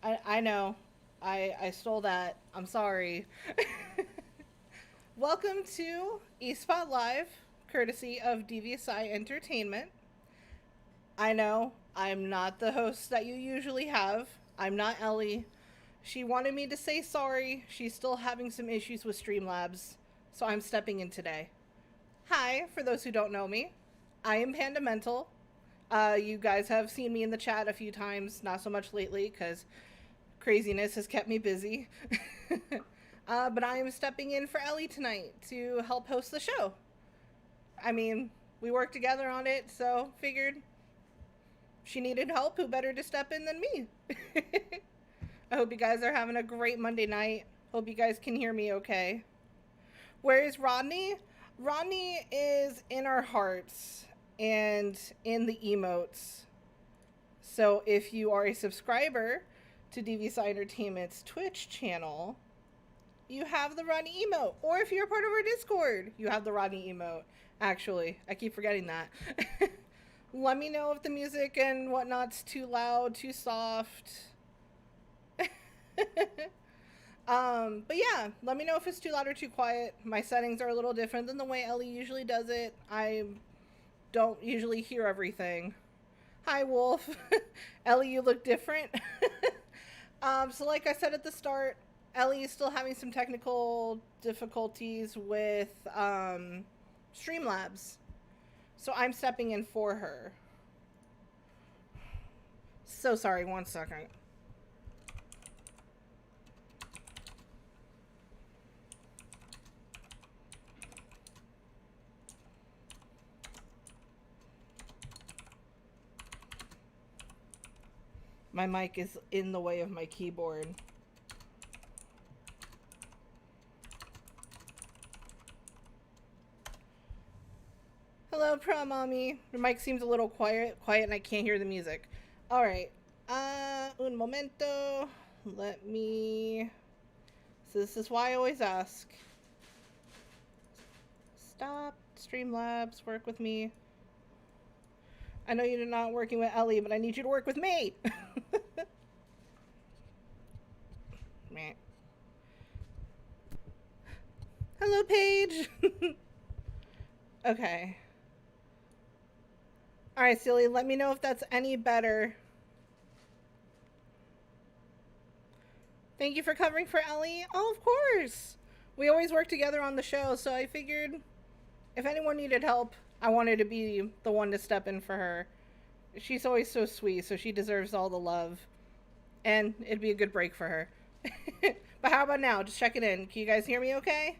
I know. I stole that. I'm sorry. Welcome to eSpot Live, courtesy of DVSI Entertainment. I know I'm not the host that you usually have. I'm not Ellie. She wanted me to say sorry. She's still having some issues with Streamlabs, so I'm stepping in today. Hi, for those who don't know me. I am Pandamental. You guys have seen me in the chat a few times, not so much lately because craziness has kept me busy. But I am stepping in for Ellie tonight to help host the show. I mean, we worked together on it, so figured she needed help. Who better to step in than me? I hope you guys are having a great Monday night. Hope you guys can hear me okay. Where is Rodney? Rodney is in our hearts and in the emotes. So if you are a subscriber to DVSI Entertainment's Twitch channel, you have the Rodney emote. Or if you're a part of our Discord, you have the Rodney emote. Actually, I keep forgetting that. Let me know if the music and whatnot's too loud, too soft. But yeah, let me know if it's too loud or too quiet. My settings are a little different than the way Ellie usually does it. I don't usually hear everything. Hi, Wolf. Ellie, you look different. So like I said at the start, Ellie is still having some technical difficulties with Streamlabs. So I'm stepping in for her. So sorry, one second. My mic is in the way of my keyboard. Hello, Pro Mommy. Your mic seems a little quiet, and I can't hear the music. All right. Un momento. Let me. So this is why I always ask. Stop. Streamlabs. Work with me. I know you're not working with Ellie, but I need you to work with me. Hello, Paige. Okay. All right, Silly, let me know if that's any better. Thank you for covering for Ellie. Oh, of course. We always work together on the show, so I figured if anyone needed help, I wanted to be the one to step in for her. She's always so sweet, so she deserves all the love. And it'd be a good break for her. But how about now? Just checking in. Can you guys hear me okay?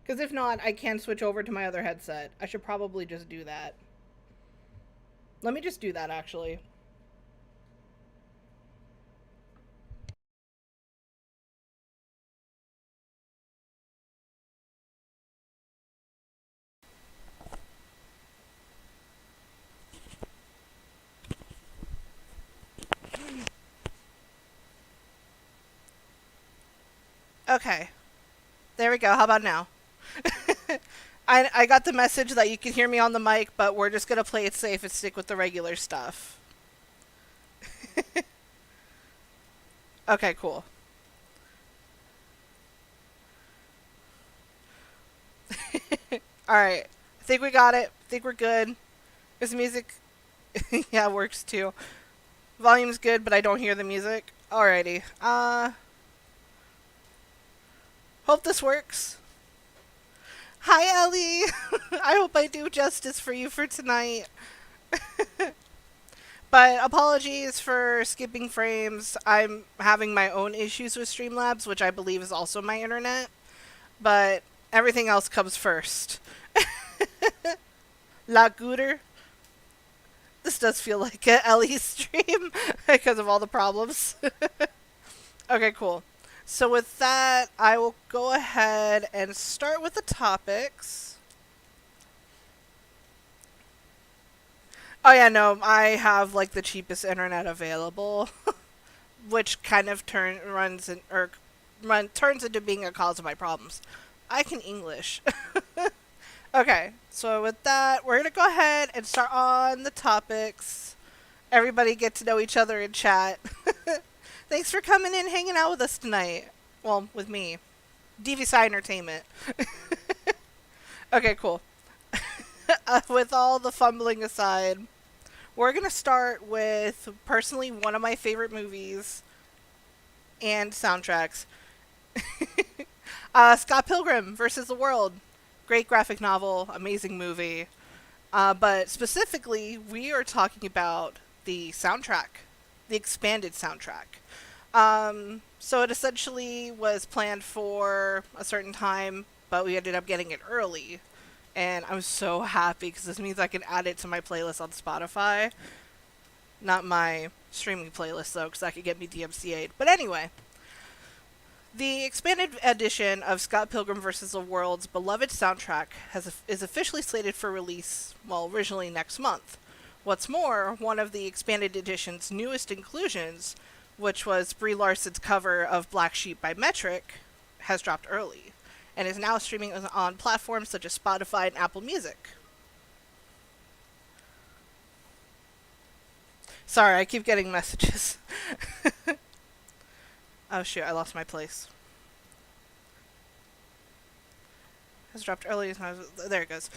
Because if not, I can switch over to my other headset. I should probably just do that. Let me just do that, actually. Okay. There we go. How about now? I got the message that you can hear me on the mic, but we're just going to play it safe and stick with the regular stuff. Okay, cool. Alright. I think we got it. I think we're good. This music, yeah, works too. Volume's good, but I don't hear the music. Alrighty. Hope this works. Hi, Ellie. I hope I do justice for you for tonight. But apologies for skipping frames. I'm having my own issues with Streamlabs, which I believe is also my internet. But everything else comes first. La Gooder. This does feel like a Ellie stream because of all the problems. Okay, cool. So with that, I will go ahead and start with the topics. Oh yeah, no, I have like the cheapest internet available, which kind of turns into being a cause of my problems. I can English. Okay, so with that, we're gonna go ahead and start on the topics. Everybody get to know each other in chat. Thanks for coming in, hanging out with us tonight. Well, with me. DVSI Entertainment. Okay, cool. With all the fumbling aside, we're going to start with personally one of my favorite movies and soundtracks. Scott Pilgrim versus the World. Great graphic novel, amazing movie. But specifically, we are talking about the soundtrack, the expanded soundtrack. So it essentially was planned for a certain time, but we ended up getting it early. And I'm so happy because this means I can add it to my playlist on Spotify. Not my streaming playlist, though, because that could get me DMCA'd. But anyway, the expanded edition of Scott Pilgrim vs. the World's beloved soundtrack is officially slated for release, well, originally next month. What's more, one of the expanded edition's newest inclusions, which was Brie Larson's cover of Black Sheep by Metric, has dropped early, and is now streaming on platforms such as Spotify and Apple Music. Sorry, I keep getting messages. Oh shoot, I lost my place. Has dropped early. There it goes.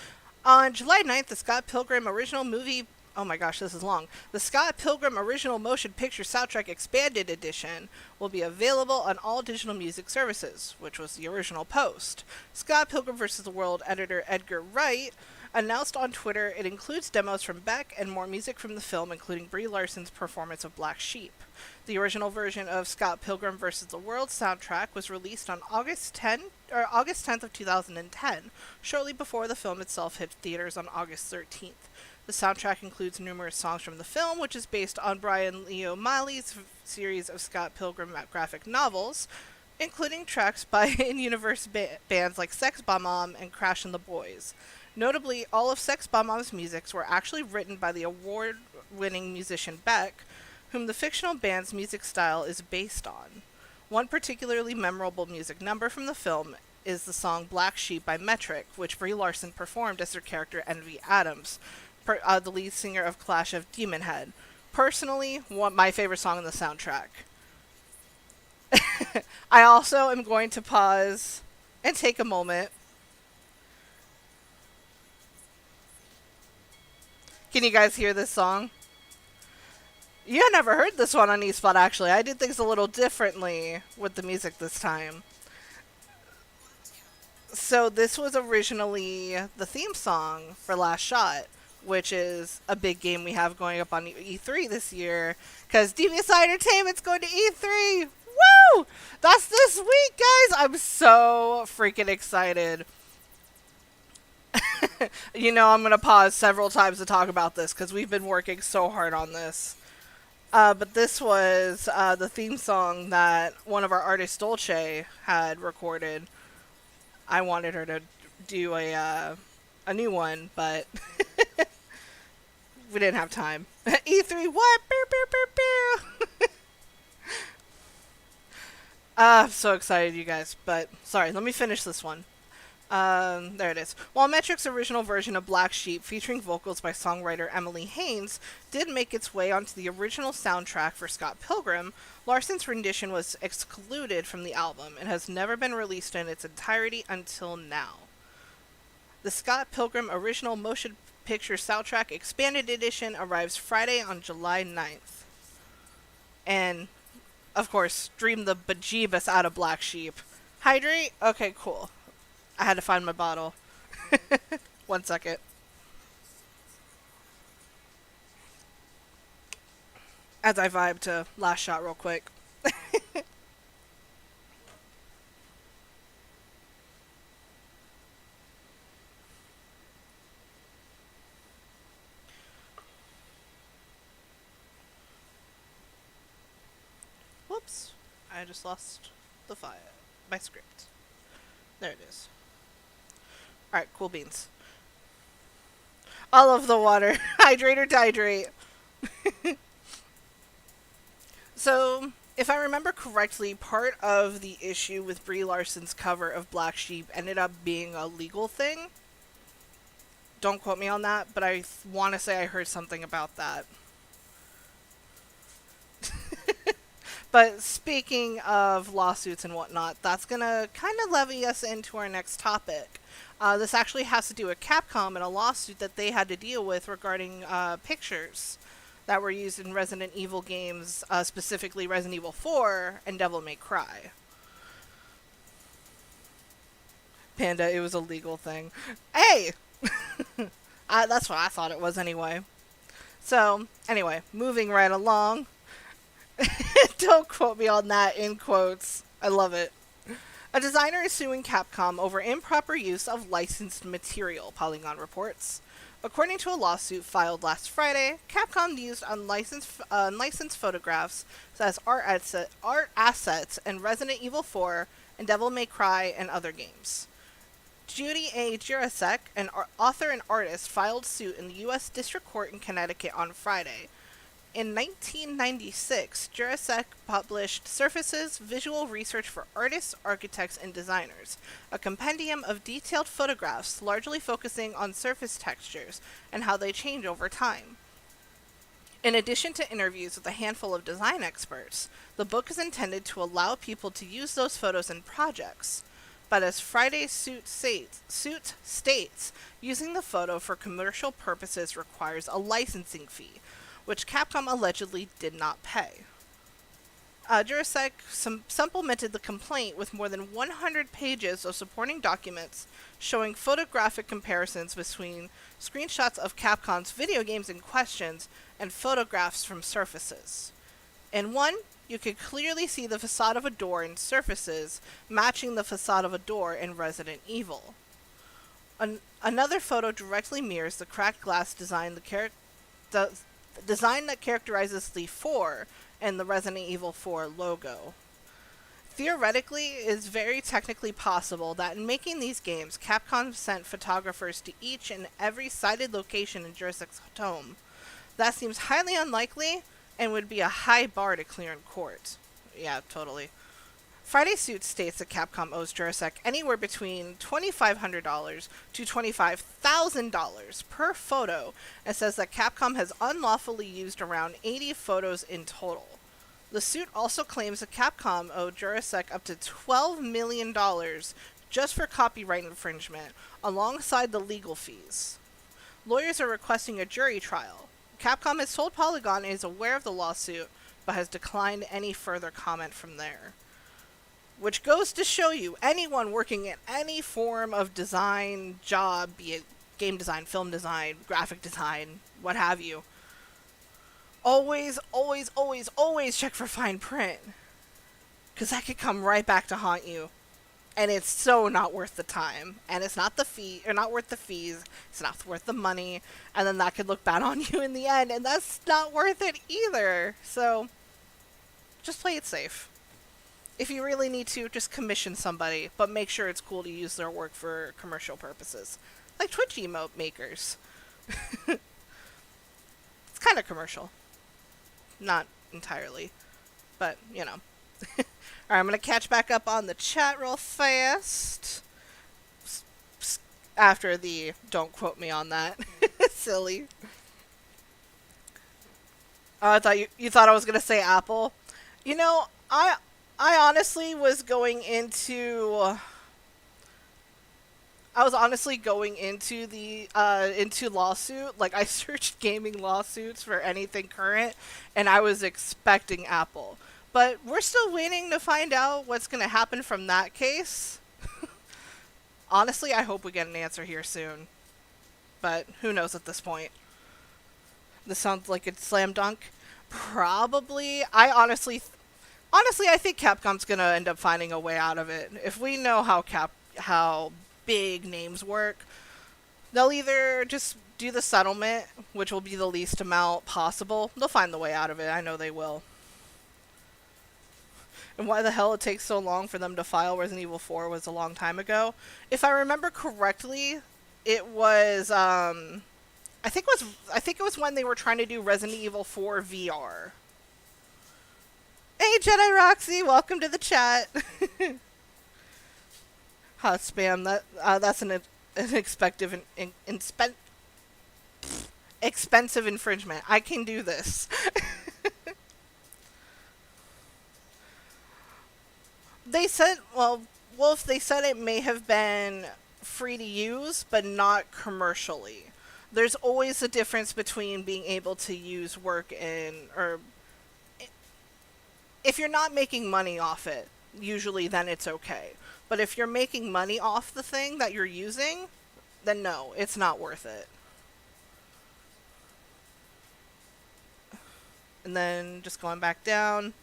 On July 9th, the Scott Pilgrim original movie. Oh my gosh, this is long. The Scott Pilgrim Original Motion Picture Soundtrack Expanded Edition will be available on all digital music services, which was the original post. Scott Pilgrim vs. the World editor Edgar Wright announced on Twitter it includes demos from Beck and more music from the film, including Brie Larson's performance of Black Sheep. The original version of Scott Pilgrim vs. the World soundtrack was released on August 10th of 2010, shortly before the film itself hit theaters on August 13th. The soundtrack includes numerous songs from the film, which is based on Brian Lee O'Malley's series of Scott Pilgrim graphic novels, including tracks by in-universe bands like Sex Bomb and Crash and the Boys. Notably, all of Sex Bomb's musics were actually written by the award-winning musician Beck, whom the fictional band's music style is based on. One particularly memorable music number from the film is the song Black Sheep by Metric, which Brie Larson performed as her character Envy Adams, the lead singer of Clash of Demon Head. Personally, my favorite song in the soundtrack. I also am going to pause and take a moment. Can you guys hear this song? You had never heard this one on eSpot, actually. I did things a little differently with the music this time. So this was originally the theme song for Last Shot, which is a big game we have going up on E3 this year, because DVSI Entertainment's going to E3! Woo! That's this week, guys! I'm so freaking excited. You know, I'm going to pause several times to talk about this, because we've been working so hard on this. But this was the theme song that one of our artists, Dolce, had recorded. I wanted her to do a new one, but we didn't have time. E3, what? Pew, pew, pew, pew. I'm so excited, you guys. But, sorry, let me finish this one. There it is. While Metric's original version of Black Sheep, featuring vocals by songwriter Emily Haynes, did make its way onto the original soundtrack for Scott Pilgrim, Larson's rendition was excluded from the album and has never been released in its entirety until now. The Scott Pilgrim Original Motion Picture Soundtrack Expanded Edition arrives Friday on July 9th. And, of course, stream the bejeebus out of Black Sheep. Hydrate? Okay, cool. I had to find my bottle. 1 second. As I vibe to Last Shot real quick. Whoops. I just lost the file. My script. There it is. Alright, cool beans. All of the water. Hydrate or dehydrate. So, if I remember correctly, part of the issue with Brie Larson's cover of Black Sheep ended up being a legal thing. Don't quote me on that, but I want to say I heard something about that. But speaking of lawsuits and whatnot, that's going to kind of levy us into our next topic. This actually has to do with Capcom and a lawsuit that they had to deal with regarding pictures that were used in Resident Evil games, specifically Resident Evil 4 and Devil May Cry. Panda, it was a legal thing. Hey! That's what I thought it was anyway. So, anyway, moving right along. Don't quote me on that in quotes. I love it. A designer is suing Capcom over improper use of licensed material, Polygon reports. According to a lawsuit filed last Friday, Capcom used unlicensed photographs as art assets in Resident Evil 4 and Devil May Cry and other games. Judy A. Jurasek, an author and artist, filed suit in the U.S. District Court in Connecticut on Friday. In 1996, Jurasek published Surfaces, Visual Research for Artists, Architects, and Designers, a compendium of detailed photographs largely focusing on surface textures and how they change over time. In addition to interviews with a handful of design experts, the book is intended to allow people to use those photos in projects. But as Friday's suit states, using the photo for commercial purposes requires a licensing fee, which Capcom allegedly did not pay. Jurasek supplemented the complaint with more than 100 pages of supporting documents showing photographic comparisons between screenshots of Capcom's video games in questions and photographs from Surfaces. In one, you could clearly see the facade of a door in Surfaces matching the facade of a door in Resident Evil. Another photo directly mirrors the cracked glass design design that characterizes the 4 and the Resident Evil 4 logo. Theoretically, it is very technically possible that in making these games, Capcom sent photographers to each and every cited location in Jurasek's home. That seems highly unlikely and would be a high bar to clear in court. Yeah, totally. Friday's suit states that Capcom owes Jurasek anywhere between $2,500 to $25,000 per photo, and says that Capcom has unlawfully used around 80 photos in total. The suit also claims that Capcom owed Jurasek up to $12 million just for copyright infringement, alongside the legal fees. Lawyers are requesting a jury trial. Capcom has told Polygon it is aware of the lawsuit, but has declined any further comment from there. Which goes to show you, anyone working in any form of design job, be it game design, film design, graphic design, what have you, always check for fine print. Because that could come right back to haunt you. And it's so not worth the time. And it's not not worth the fees. It's not worth the money. And then that could look bad on you in the end. And that's not worth it either. So, just play it safe. If you really need to, just commission somebody, but make sure it's cool to use their work for commercial purposes. Like Twitch emote makers. It's kind of commercial. Not entirely. But, you know. Alright, I'm going to catch back up on the chat real fast. After the don't quote me on that. Silly. Oh, I thought you thought I was going to say Apple. You know, I honestly was going into the into lawsuit. Like, I searched gaming lawsuits for anything current, and I was expecting Apple. But we're still waiting to find out what's going to happen from that case. Honestly, I hope we get an answer here soon. But who knows at this point. This sounds like it's slam dunk. Probably. Honestly, I think Capcom's gonna end up finding a way out of it. If we know how big names work, they'll either just do the settlement, which will be the least amount possible. They'll find the way out of it. I know they will. And why the hell it takes so long for them to file Resident Evil 4 was a long time ago. If I remember correctly, it was I think it was when they were trying to do Resident Evil 4 VR. Hey, Jedi Roxy, welcome to the chat. Hot spam. That's an expensive infringement. I can do this. They said, well, Wolf, they said it may have been free to use, but not commercially. There's always a difference between being able to use work in, or if you're not making money off it, usually then it's okay. But if you're making money off the thing that you're using, then no, it's not worth it. And then just going back down.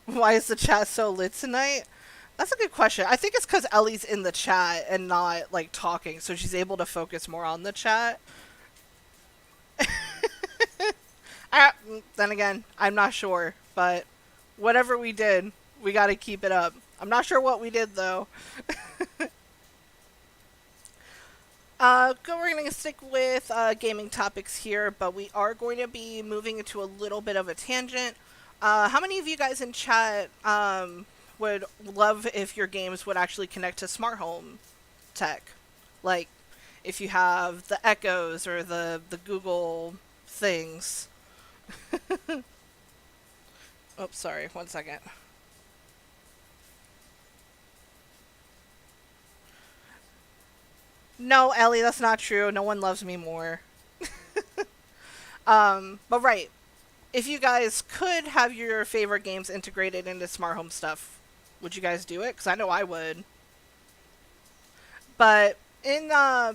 Why is the chat so lit tonight? That's a good question. I think it's because Ellie's in the chat and not like talking, so she's able to focus more on the chat. Then again, I'm not sure, but whatever we did, we got to keep it up. I'm not sure what we did though. We're going to stick with gaming topics here, but we are going to be moving into a little bit of a tangent. How many of you guys in chat would love if your games would actually connect to smart home tech? Like, if you have the Echoes or the Google things. Oh, sorry, 1 second. No, Ellie, that's not true. No one loves me more. But right, if you guys could have your favorite games integrated into smart home stuff, would you guys do it? Because I know I would. But in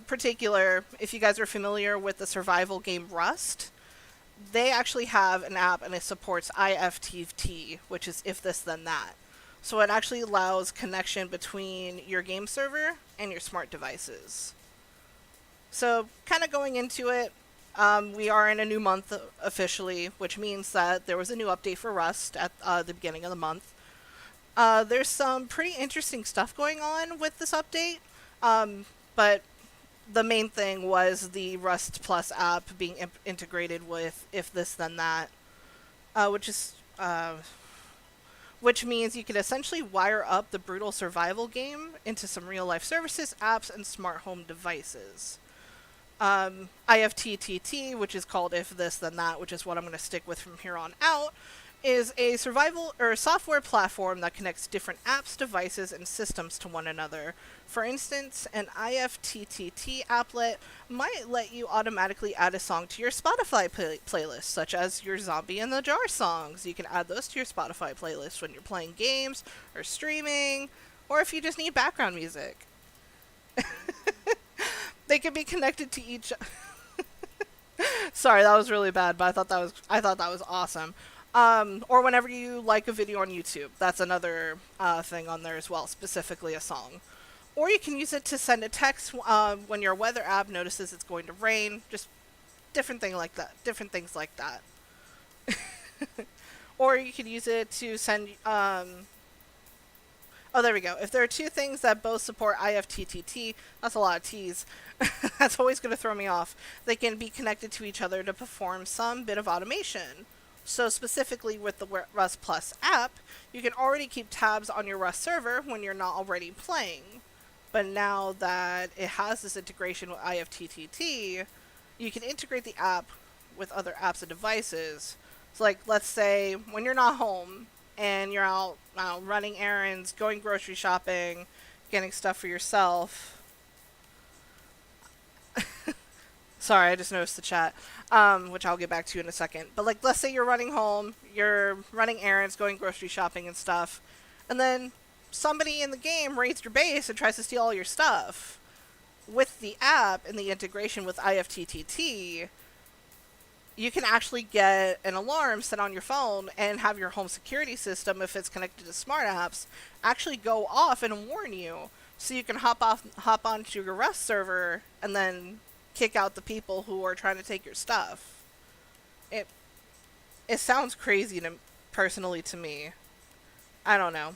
particular, if you guys are familiar with the survival game Rust, they actually have an app and it supports IFTT, which is if this then that. So it actually allows connection between your game server and your smart devices. So kind of going into it, we are in a new month officially, which means that there was a new update for Rust at the beginning of the month. There's some pretty interesting stuff going on with this update, but the main thing was the Rust Plus app being integrated with If This Then That, which means you could essentially wire up the brutal survival game into some real life services, apps, and smart home devices. IFTTT, which is called If This Then That, which is what I'm going to stick with from here on out, is a survival or software platform that connects different apps, devices, and systems to one another. For instance, an IFTTT applet might let you automatically add a song to your Spotify playlist, such as your Zombie in the Jar songs. You can add those to your Spotify playlist when you're playing games or streaming, or if you just need background music. They can be connected to each. Sorry, that was really bad, but I thought that was awesome. Or whenever you like a video on YouTube, that's another thing on there as well, specifically a song. Or you can use it to send a text when your weather app notices it's going to rain. Just different things like that. Or you could use it to send. Oh, there we go. If there are two things that both support IFTTT, that's a lot of T's. That's always going to throw me off. They can be connected to each other to perform some bit of automation. So specifically with the Rust Plus app, you can already keep tabs on your Rust server when you're not already playing. But now that it has this integration with IFTTT, you can integrate the app with other apps and devices. So like, let's say when you're not home and you're out running errands, going grocery shopping, getting stuff for yourself. Sorry, I just noticed the chat, which I'll get back to in a second. But like, let's say you're running home, you're running errands, going grocery shopping and stuff, and then somebody in the game raids your base and tries to steal all your stuff. With the app and the integration with IFTTT, you can actually get an alarm set on your phone and have your home security system, if it's connected to smart apps, actually go off and warn you. So you can hop onto your Rust server and then kick out the people who are trying to take your stuff. It sounds crazy personally to me. I don't know.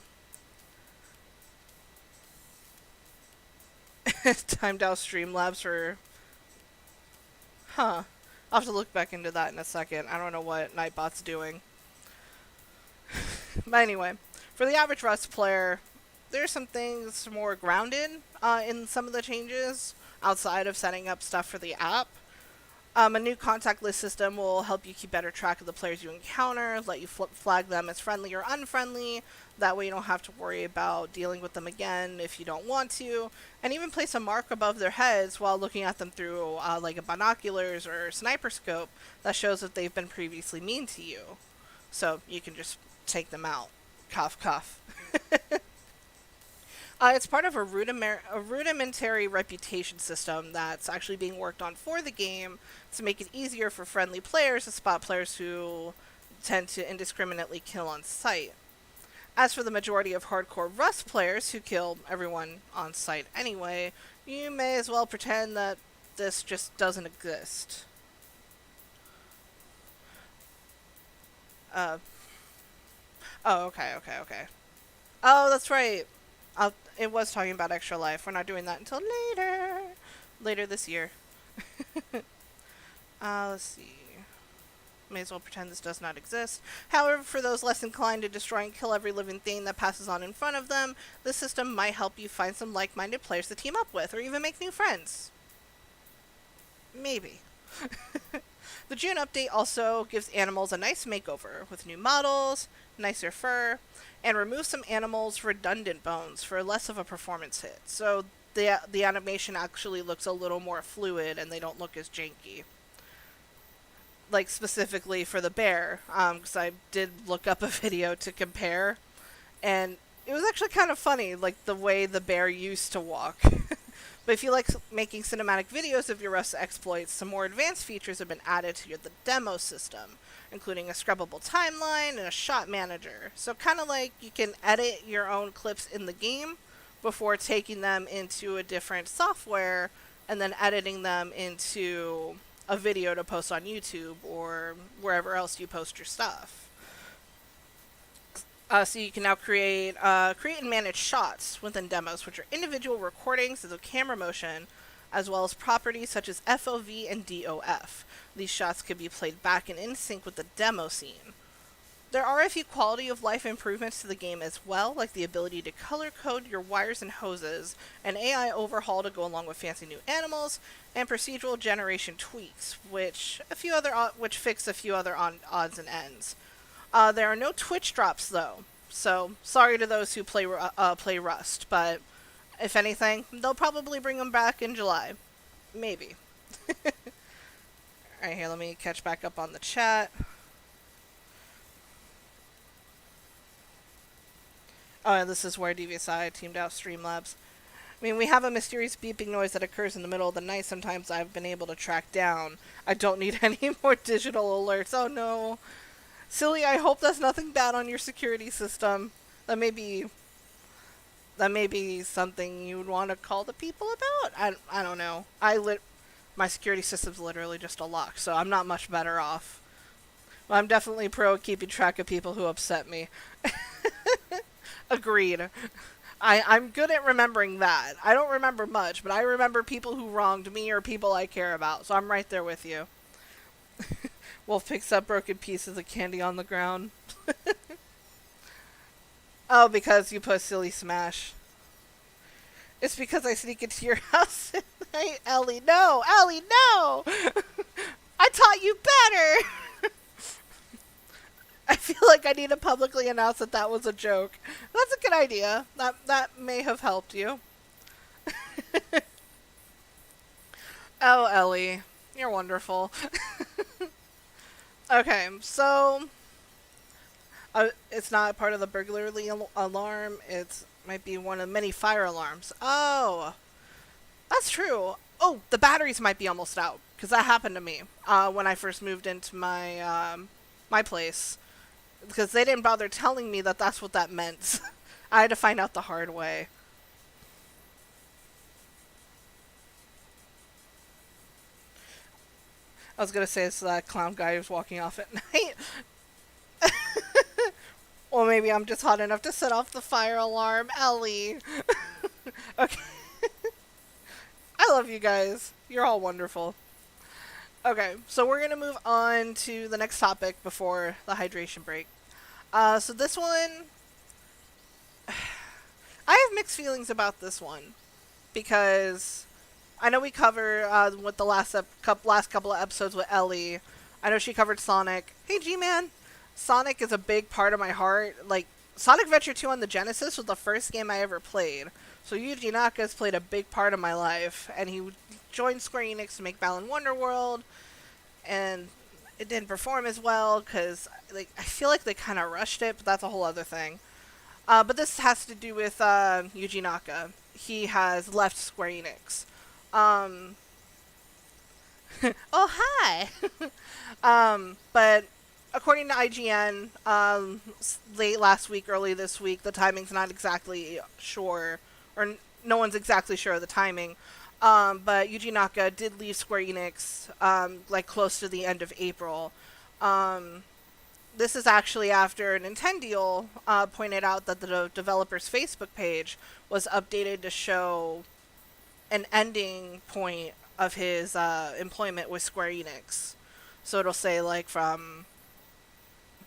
Timed out Streamlabs for... Huh. I'll have to look back into that in a second. I don't know what Nightbot's doing. But anyway, for the average Rust player, there's some things more grounded in some of the changes outside of setting up stuff for the app. A new contact list system will help you keep better track of the players you encounter, let you flag them as friendly or unfriendly. That way you don't have to worry about dealing with them again if you don't want to. And even place a mark above their heads while looking at them through like a binoculars or sniper scope that shows if they've been previously mean to you. So you can just take them out. Cough, cough. It's part of a rudimentary reputation system that's actually being worked on for the game to make it easier for friendly players to spot players who tend to indiscriminately kill on sight. As for the majority of hardcore Rust players who kill everyone on sight anyway, you may as well pretend that this just doesn't exist. Uh, oh, okay. Oh, that's right. It was talking about Extra Life. We're not doing that until later this year. Let's see. May as well pretend this does not exist. However, for those less inclined to destroy and kill every living thing that passes on in front of them, this system might help you find some like-minded players to team up with, or even make new friends. Maybe. The June update also gives animals a nice makeover, with new models, nicer fur, and removes some animals' redundant bones for less of a performance hit. So the animation actually looks a little more fluid, and they don't look as janky. Like, specifically for the bear, because I did look up a video to compare, and it was actually kind of funny, like, the way the bear used to walk. But if you like making cinematic videos of your Rust exploits, some more advanced features have been added to the demo system, including a scrubbable timeline and a shot manager. So kind of like you can edit your own clips in the game before taking them into a different software and then editing them into a video to post on YouTube or wherever else you post your stuff. So you can now create and manage shots within demos, which are individual recordings of the camera motion, as well as properties such as FOV and DOF. These shots could be played back and in sync with the demo scene. There are a few quality of life improvements to the game as well, like the ability to color code your wires and hoses, an AI overhaul to go along with fancy new animals, and procedural generation tweaks, which fix a few other odds and ends. There are no Twitch drops, though, so sorry to those who play Rust, but if anything, they'll probably bring them back in July. Maybe. Alright, here, let me catch back up on the chat. Oh, and this is where DVSI teamed out Streamlabs. I mean, we have a mysterious beeping noise that occurs in the middle of the night sometimes I've been able to track down. I don't need any more digital alerts. Oh, no. Silly, I hope that's nothing bad on your security system. That may be something you would want to call the people about. I don't know. My security system's literally just a lock, so I'm not much better off. Well, I'm definitely pro keeping track of people who upset me. Agreed. I'm good at remembering that. I don't remember much, but I remember people who wronged me or people I care about, so I'm right there with you. Wolf picks up broken pieces of candy on the ground. Oh, because you put silly smash. It's because I sneak into your house at night. Ellie, no! Ellie, no! I taught you better! I feel like I need to publicly announce that that was a joke. That's a good idea. That may have helped you. Oh, Ellie. You're wonderful. Okay, so it's not part of the burglary alarm. It might be one of many fire alarms. Oh, that's true. Oh, the batteries might be almost out, because that happened to me when I first moved into my my place, because they didn't bother telling me that that's what that meant. I had to find out the hard way. I was gonna say it's that clown guy who's walking off at night. Or maybe I'm just hot enough to set off the fire alarm. Ellie. Okay. I love you guys. You're all wonderful. Okay, so we're gonna move on to the next topic before the hydration break. So this one, I have mixed feelings about this one, because I know we cover with the last couple of episodes with Ellie. I know she covered Sonic. Hey, G-Man. Sonic is a big part of my heart. Like, Sonic Adventure 2 on the Genesis was the first game I ever played. So Yuji Naka's played a big part of my life. And he joined Square Enix to make Balan Wonderworld. And it didn't perform as well because like, I feel like they kind of rushed it, but that's a whole other thing. But this has to do with Yuji Naka. He has left Square Enix. Oh, hi! But according to IGN, late last week, early this week, the timing's not exactly sure, or no one's exactly sure of the timing. But Yuji Naka did leave Square Enix, like close to the end of April. This is actually after Nintendo pointed out that the developer's Facebook page was updated to show an ending point of his employment with Square Enix. So it'll say like from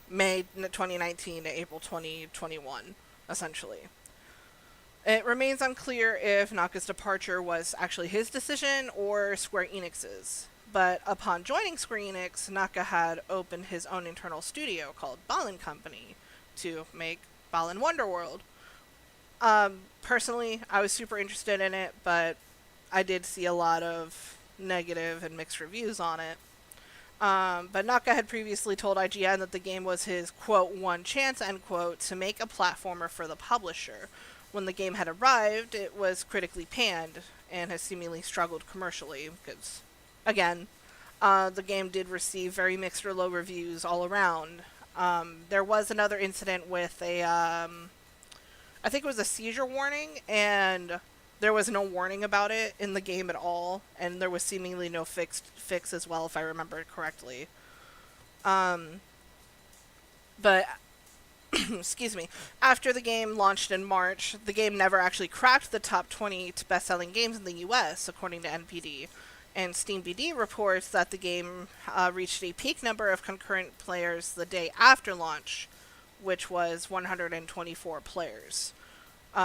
May 2019 to April 2021, essentially. It remains unclear if Naka's departure was actually his decision or Square Enix's. But upon joining Square Enix, Naka had opened his own internal studio called Balan Company to make Balan Wonderworld. Personally, I was super interested in it, but I did see a lot of negative and mixed reviews on it. But Naka had previously told IGN that the game was his, quote, one chance, end quote, to make a platformer for the publisher. When the game had arrived, it was critically panned and has seemingly struggled commercially because, again, the game did receive very mixed or low reviews all around. There was another incident with I think it was a seizure warning, and there was no warning about it in the game at all, and there was seemingly no fix as well, if I remember correctly. But excuse me. After the game launched in March, the game never actually cracked the top 20 best-selling games in the US, according to NPD. And SteamBD reports that the game reached a peak number of concurrent players the day after launch, which was 124 players.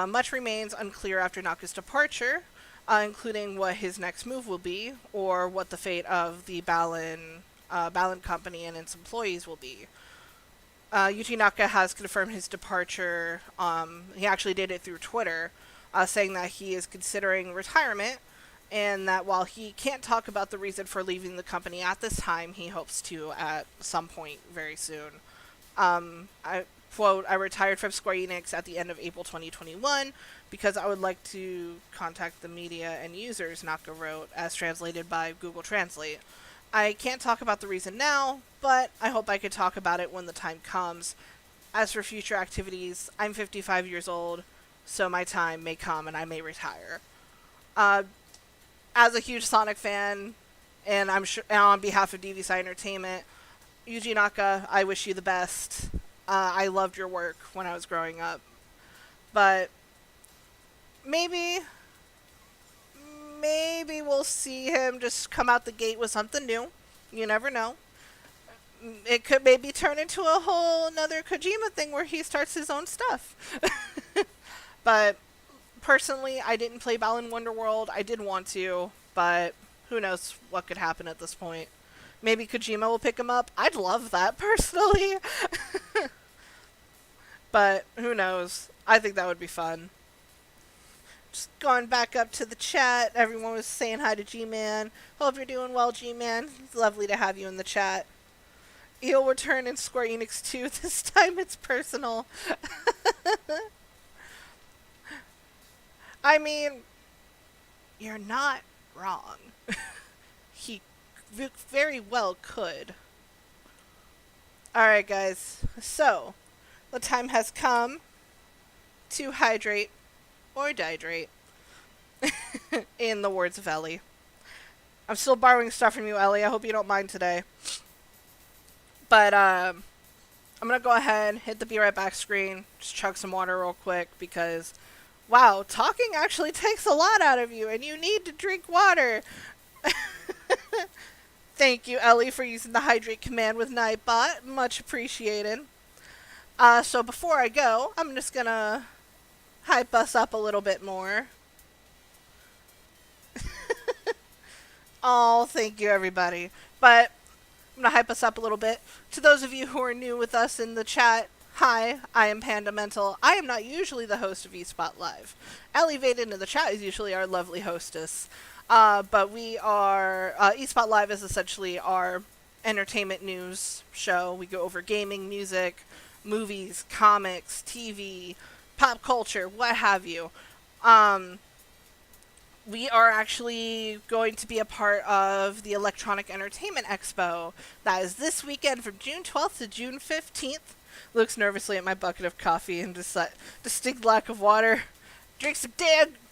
Much remains unclear after Naka's departure, including what his next move will be, or what the fate of the Balan Company and its employees will be. Yuji Naka has confirmed his departure. He actually did it through Twitter, saying that he is considering retirement, and that while he can't talk about the reason for leaving the company at this time, he hopes to at some point very soon. I quote, I retired from Square Enix at the end of April 2021 because I would like to contact the media and users, Naka wrote, as translated by Google Translate. I can't talk about the reason now, but I hope I could talk about it when the time comes. As for future activities, I'm 55 years old, so my time may come and I may retire. As a huge Sonic fan, and I'm sure and on behalf of DVSI Entertainment, Yuji Naka, I wish you the best. I loved your work when I was growing up. But maybe we'll see him just come out the gate with something new. You never know. It could maybe turn into a whole another Kojima thing where he starts his own stuff. But personally, I didn't play Balan Wonderworld. I did want to, but who knows what could happen at this point. Maybe Kojima will pick him up. I'd love that, personally. But who knows? I think that would be fun. Just going back up to the chat. Everyone was saying hi to G-Man. Hope you're doing well, G-Man. It's lovely to have you in the chat. He'll return in Square Enix 2. This time it's personal. I mean, you're not wrong. He very well could. Alright, guys. So, the time has come to hydrate or dihydrate, in the words of Ellie. I'm still borrowing stuff from you, Ellie. I hope you don't mind today. But, I'm going to go ahead, hit the be right back screen, just chug some water real quick, because, wow, talking actually takes a lot out of you, and you need to drink water. Thank you, Ellie, for using the hydrate command with Nightbot. Much appreciated. So before I go, I'm just going to hype us up a little bit more. Oh, thank you, everybody. But I'm going to hype us up a little bit. To those of you who are new with us in the chat, hi, I am Panda Mental. I am not usually the host of eSpot Live. Elevated in the chat is usually our lovely hostess. But we are, eSpot Live is essentially our entertainment news show. We go over gaming, music, movies, comics, TV, pop culture, what have you. Um, we are actually going to be a part of the Electronic Entertainment Expo. That is this weekend from June 12th to June 15th. Looks nervously at my bucket of coffee and distinct lack of water. Drink some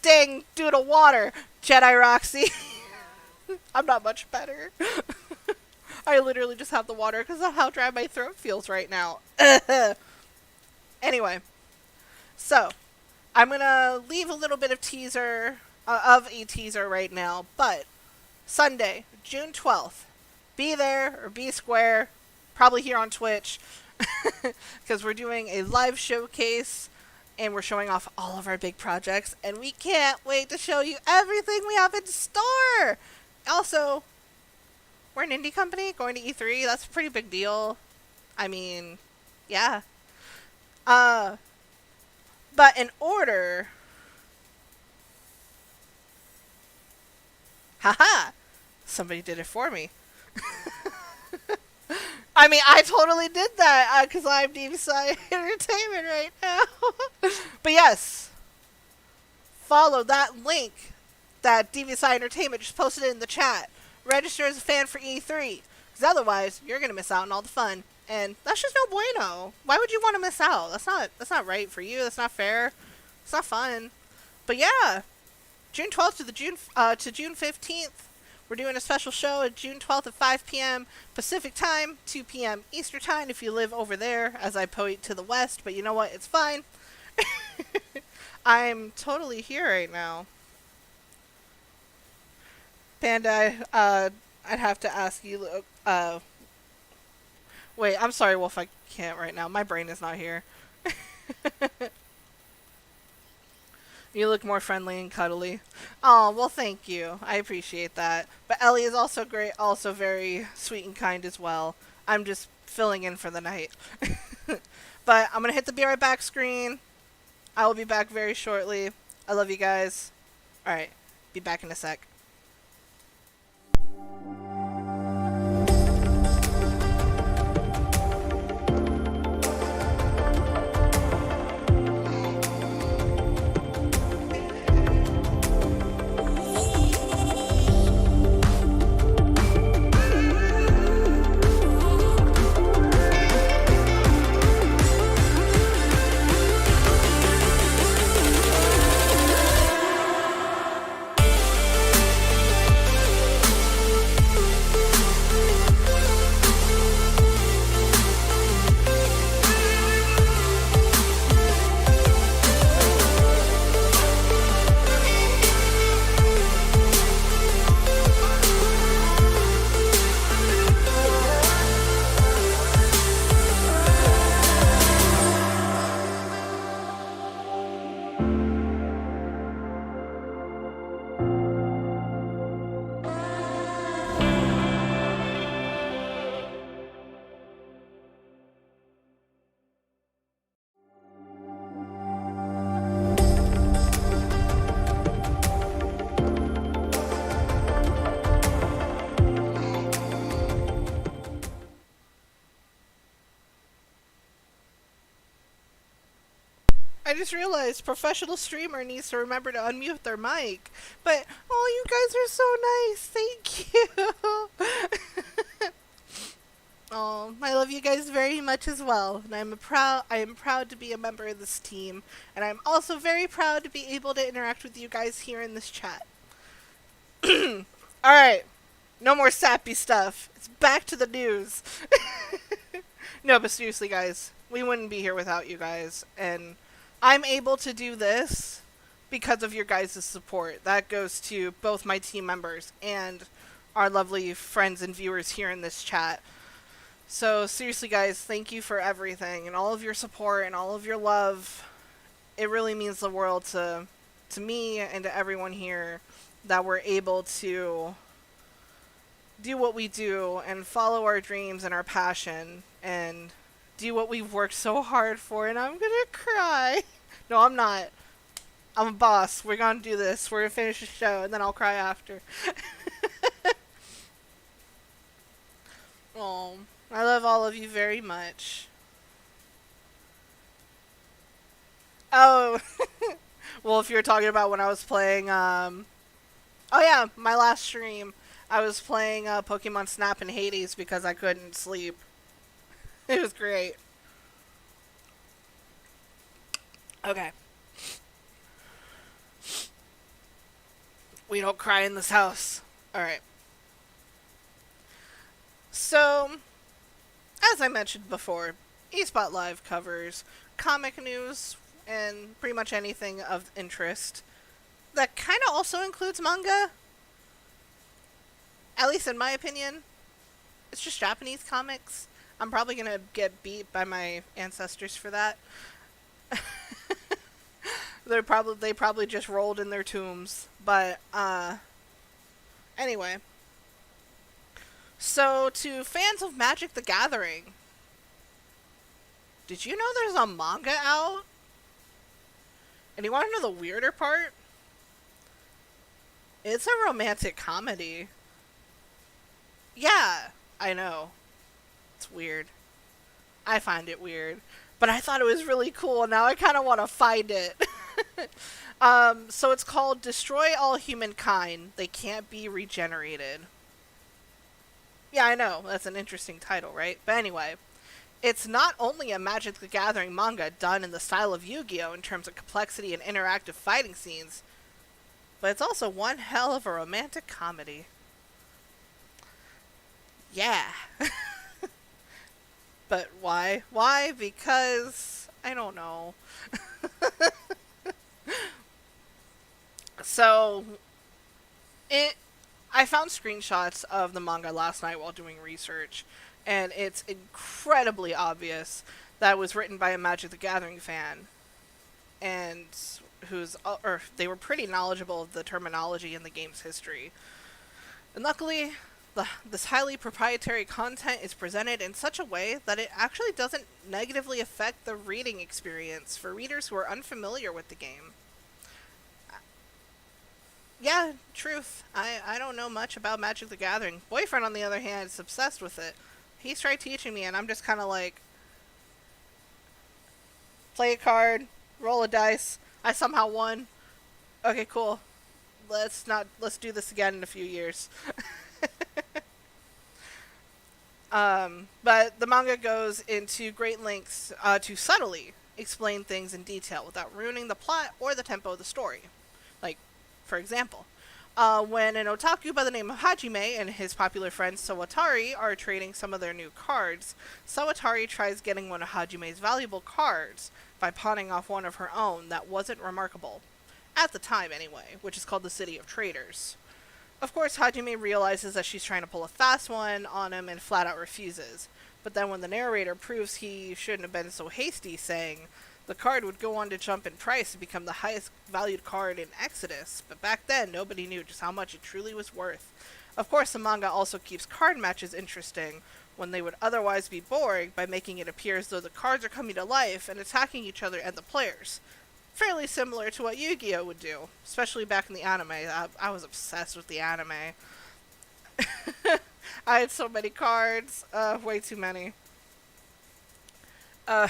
dang doodle water, Jedi Roxy. I'm not much better. I literally just have the water because of how dry my throat feels right now. Anyway, so I'm gonna leave a little bit of a teaser right now, but Sunday, June 12th, be there or be square, probably here on Twitch, because we're doing a live showcase and we're showing off all of our big projects, and we can't wait to show you everything we have in store. Also, we're an indie company going to E3. That's a pretty big deal. I mean, yeah. But in order... Haha! Somebody did it for me. I mean, I totally did that because I'm DVSI Entertainment right now. But yes, follow that link that DVSI Entertainment just posted in the chat. Register as a fan for E3, because otherwise you're gonna miss out on all the fun, and that's just no bueno. Why would you want to miss out? That's not right for you. That's not fair. It's not fun. But yeah, June 12th to June 15th. We're doing a special show at June 12th at 5 p.m. Pacific Time, 2 p.m. Eastern Time if you live over there, as I point to the west, but you know what? It's fine. I'm totally here right now. Panda, I'd have to ask you, wait, I'm sorry, Wolf, I can't right now. My brain is not here. You look more friendly and cuddly. Oh, well, thank you. I appreciate that. But Ellie is also great, also very sweet and kind as well. I'm just filling in for the night. But I'm going to hit the be right back screen. I will be back very shortly. I love you guys. Alright, be back in a sec. I just realized professional streamer needs to remember to unmute their mic. But, oh, you guys are so nice. Thank you. Oh, I love you guys very much as well. And I am proud to be a member of this team. And I'm also very proud to be able to interact with you guys here in this chat. Alright. No more sappy stuff. It's back to the news. No, but seriously, guys. We wouldn't be here without you guys. And I'm able to do this because of your guys' support. That goes to both my team members and our lovely friends and viewers here in this chat. So seriously, guys, thank you for everything and all of your support and all of your love. It really means the world to me and to everyone here that we're able to do what we do and follow our dreams and our passion and do what we've worked so hard for, and I'm gonna cry. No, I'm not. I'm a boss. We're gonna do this. We're gonna finish the show, and then I'll cry after. Oh, I love all of you very much. Oh, well, if you're talking about when I was playing, oh yeah, my last stream, I was playing Pokemon Snap and Hades because I couldn't sleep. It was great. Okay, we don't cry in this house. All right. So, as I mentioned before, eSpot Live covers comic news and pretty much anything of interest. That kind of also includes manga, at least in my opinion. It's just Japanese comics. I'm probably gonna get beat by my ancestors for that. They probably just rolled in their tombs. But anyway. So to fans of Magic the Gathering, did you know there's a manga out? And you want to know the weirder part? It's a romantic comedy. Yeah, I know. It's weird. I find it weird. But I thought it was really cool. Now I kind of want to find it. So it's called Destroy All Humankind. They Can't Be Regenerated. Yeah, I know. That's an interesting title, right? But anyway, it's not only a Magic the Gathering manga done in the style of Yu-Gi-Oh! In terms of complexity and interactive fighting scenes, but it's also one hell of a romantic comedy. Yeah. But why? Why? Because I don't know. So, it I found screenshots of the manga last night while doing research, and it's incredibly obvious that it was written by a Magic the Gathering fan, and or they were pretty knowledgeable of the terminology in the game's history. And luckily, this highly proprietary content is presented in such a way that it actually doesn't negatively affect the reading experience for readers who are unfamiliar with the game. Yeah, truth. I don't know much about Magic the Gathering. Boyfriend, on the other hand, is obsessed with it. He's tried teaching me, and I'm just kind of like, play a card, roll a dice. I somehow won. Okay, cool. Let's do this again in a few years. But the manga goes into great lengths to subtly explain things in detail without ruining the plot or the tempo of the story. Like, for example, when an otaku by the name of Hajime and his popular friend Sawatari are trading some of their new cards, Sawatari tries getting one of Hajime's valuable cards by pawning off one of her own that wasn't remarkable. At the time, anyway, which is called the City of Traders. Of course, Hajime realizes that she's trying to pull a fast one on him and flat out refuses. But then when the narrator proves he shouldn't have been so hasty, saying the card would go on to jump in price to become the highest valued card in Exodus, but back then nobody knew just how much it truly was worth. Of course, the manga also keeps card matches interesting when they would otherwise be boring by making it appear as though the cards are coming to life and attacking each other and the players. Fairly similar to what Yu-Gi-Oh! Would do, especially back in the anime. I was obsessed with the anime. I had so many cards, way too many. Uh,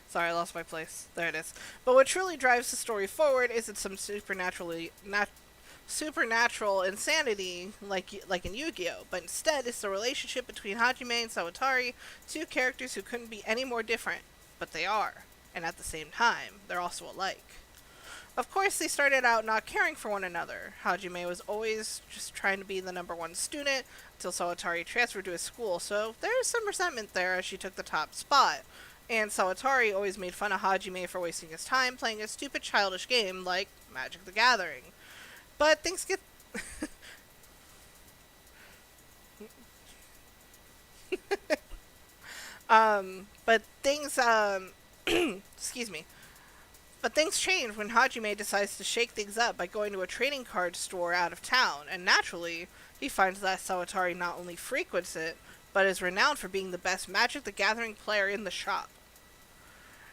sorry, I lost my place. There it is. But what truly drives the story forward isn't some supernatural insanity like in Yu-Gi-Oh! But instead, it's the relationship between Hajime and Sawatari, two characters who couldn't be any more different, but they are. And at the same time, they're also alike. Of course, they started out not caring for one another. Hajime was always just trying to be the number one student until Sawatari transferred to his school, so there's some resentment there as she took the top spot. And Sawatari always made fun of Hajime for wasting his time playing a stupid childish game like Magic the Gathering. But things get... but things, excuse me. But things change when Hajime decides to shake things up by going to a trading card store out of town, and naturally, he finds that Sawatari not only frequents it, but is renowned for being the best Magic the Gathering player in the shop.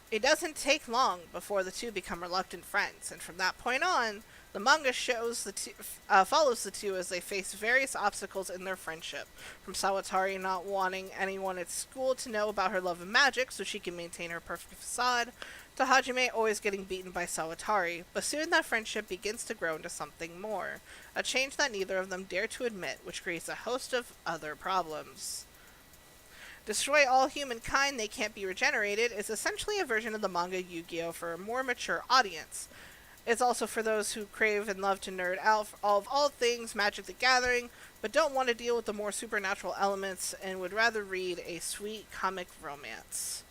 It doesn't take long before the two become reluctant friends, and from that point on, the manga follows the two as they face various obstacles in their friendship, from Sawatari not wanting anyone at school to know about her love of magic so she can maintain her perfect facade, to Hajime always getting beaten by Sawatari, but soon that friendship begins to grow into something more, a change that neither of them dare to admit, which creates a host of other problems. Destroy all humankind, they can't be regenerated is essentially a version of the manga Yu-Gi-Oh! For a more mature audience. It's also for those who crave and love to nerd out of all things Magic the Gathering, but don't want to deal with the more supernatural elements and would rather read a sweet comic romance.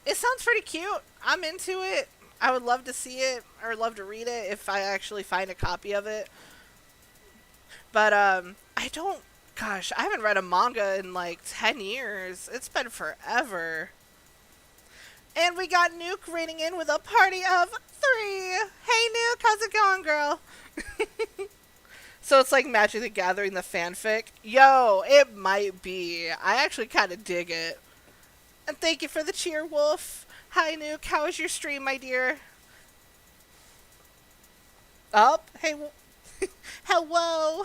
It sounds pretty cute. I'm into it. I would love to see it, or love to read it if I actually find a copy of it. But, I haven't read a manga in like 10 years. It's been forever. And we got Nuke raiding in with a party of 3. Hey Nuke, how's it going, girl? So it's like Magic the Gathering, the fanfic. Yo, it might be. I actually kind of dig it. And thank you for the cheer, Wolf. Hi Nuke, how was your stream, my dear? Hey, hello.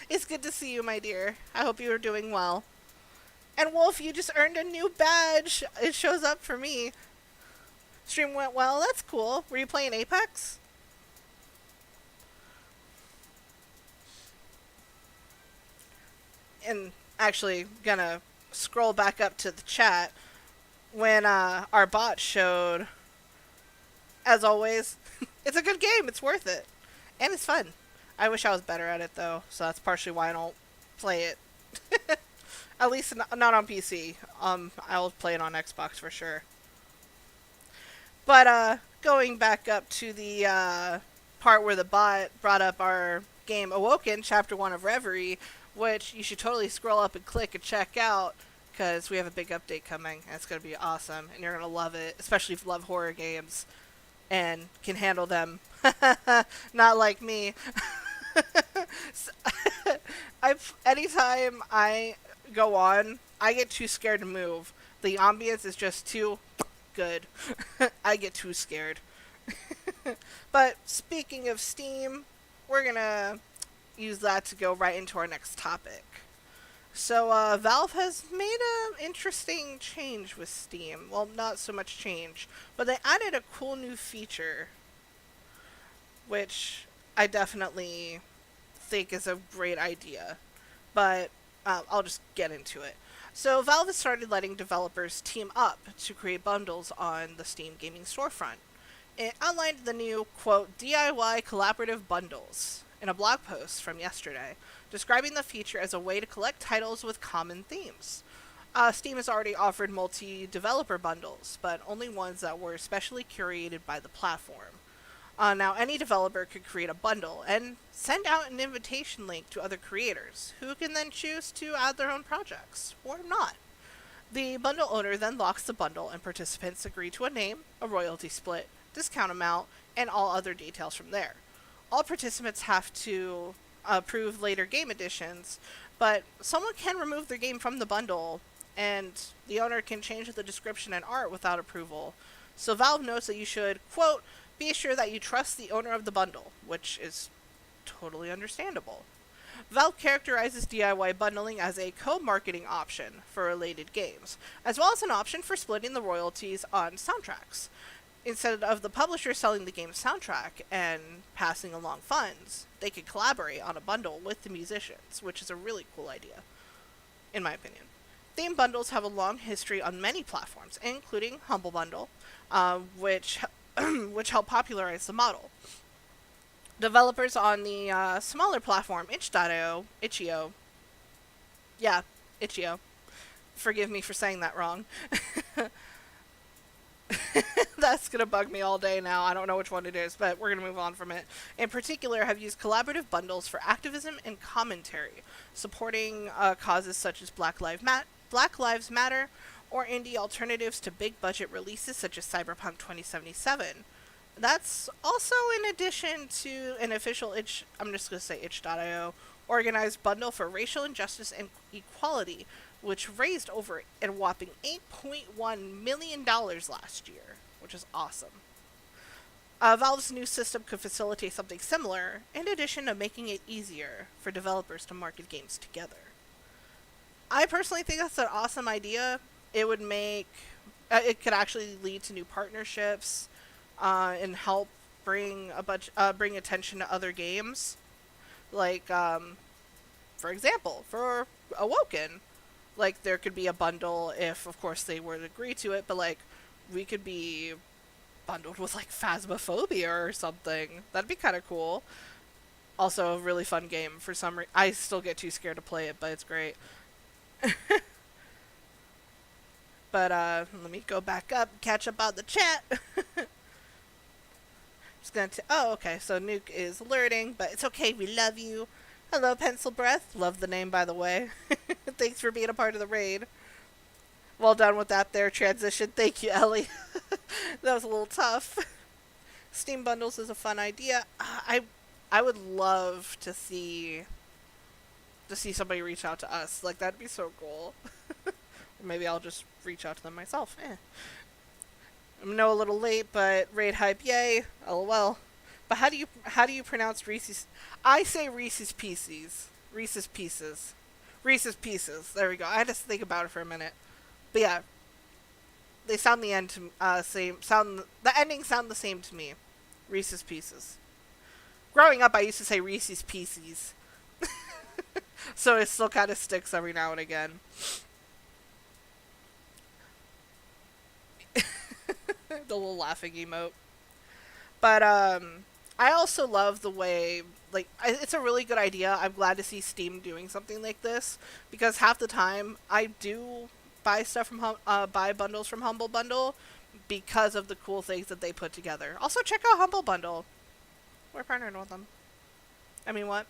It's good to see you, my dear. I hope you are doing well. And Wolf, you just earned a new badge. It shows up for me. Stream went well. That's cool. Were you playing Apex? And actually, gonna scroll back up to the chat when our bot showed. As always, it's a good game. It's worth it. And it's fun. I wish I was better at it, though. So that's partially why I don't play it. At least not on PC. I'll play it on Xbox for sure. But going back up to the part where the bot brought up our game Awoken, Chapter 1 of Reverie, which you should totally scroll up and click and check out, because we have a big update coming, and it's going to be awesome, and you're going to love it, especially if you love horror games and can handle them. Not like me. Anytime I go on, I get too scared to move. The ambience is just too good. I get too scared. But speaking of Steam, we're gonna use that to go right into our next topic. So Valve has made an interesting change with Steam. Well, not so much change, but they added a cool new feature, which I definitely think is a great idea. But I'll just get into it. So Valve has started letting developers team up to create bundles on the Steam gaming storefront. It outlined the new, quote, DIY collaborative bundles in a blog post from yesterday, describing the feature as a way to collect titles with common themes. Steam has already offered multi-developer bundles, but only ones that were specially curated by the platform. Now, any developer could create a bundle and send out an invitation link to other creators, who can then choose to add their own projects, or not. The bundle owner then locks the bundle, and participants agree to a name, a royalty split, discount amount, and all other details from there. All participants have to approve later game additions, but someone can remove their game from the bundle, and the owner can change the description and art without approval. So Valve notes that you should, quote, be sure that you trust the owner of the bundle, which is totally understandable. Valve characterizes DIY bundling as a co-marketing option for related games, as well as an option for splitting the royalties on soundtracks. Instead of the publisher selling the game's soundtrack and passing along funds, they could collaborate on a bundle with the musicians, which is a really cool idea, in my opinion. Theme bundles have a long history on many platforms, including Humble Bundle, which helped popularize the model. Developers on the smaller platform Itch.io, Itch.io, forgive me for saying that wrong. That's gonna bug me all day now. I don't know which one it is, but we're gonna move on from it. In particular, have used collaborative bundles for activism and commentary, supporting causes such as Black Lives Matter, or indie alternatives to big budget releases such as Cyberpunk 2077. That's also in addition to an official I'm just going to say itch.io, organized bundle for racial injustice and equality, which raised over a whopping $8.1 million last year, which is awesome. Valve's new system could facilitate something similar, in addition to making it easier for developers to market games together. I personally think that's an awesome idea. It would make it could actually lead to new partnerships and help bring bring attention to other games. Like, for example, for Awoken, like there could be a bundle if, of course, they were to agree to it. But like, we could be bundled with like Phasmophobia or something. That'd be kind of cool. Also, a really fun game for some reason. I still get too scared to play it, but it's great. But let me go back up, catch up on the chat. Just gonna oh, okay, so Nuke is alerting, but it's okay, we love you. Hello, Pencil Breath. Love the name, by the way. Thanks for being a part of the raid. Well done with that there transition. Thank you, Ellie. That was a little tough. Steam bundles is a fun idea. I would love to see somebody reach out to us. Like, that'd be so cool. Or maybe I'll just reach out to them myself. I know a little late, but raid hype, yay. LOL. But how do you pronounce Reese's? I say Reese's Pieces. Reese's Pieces. Reese's Pieces. There we go. I had to think about it for a minute. But yeah, they sound the end to the endings sound the same to me. Reese's Pieces. Growing up, I used to say Reese's Pieces. So it still kind of sticks every now and again. The little laughing emote. But I also love the way, like, it's a really good idea. I'm glad to see Steam doing something like this, because half the time I do buy stuff from buy bundles from Humble Bundle because of the cool things that they put together. Also, check out Humble Bundle. We're partnered with them. I mean, what?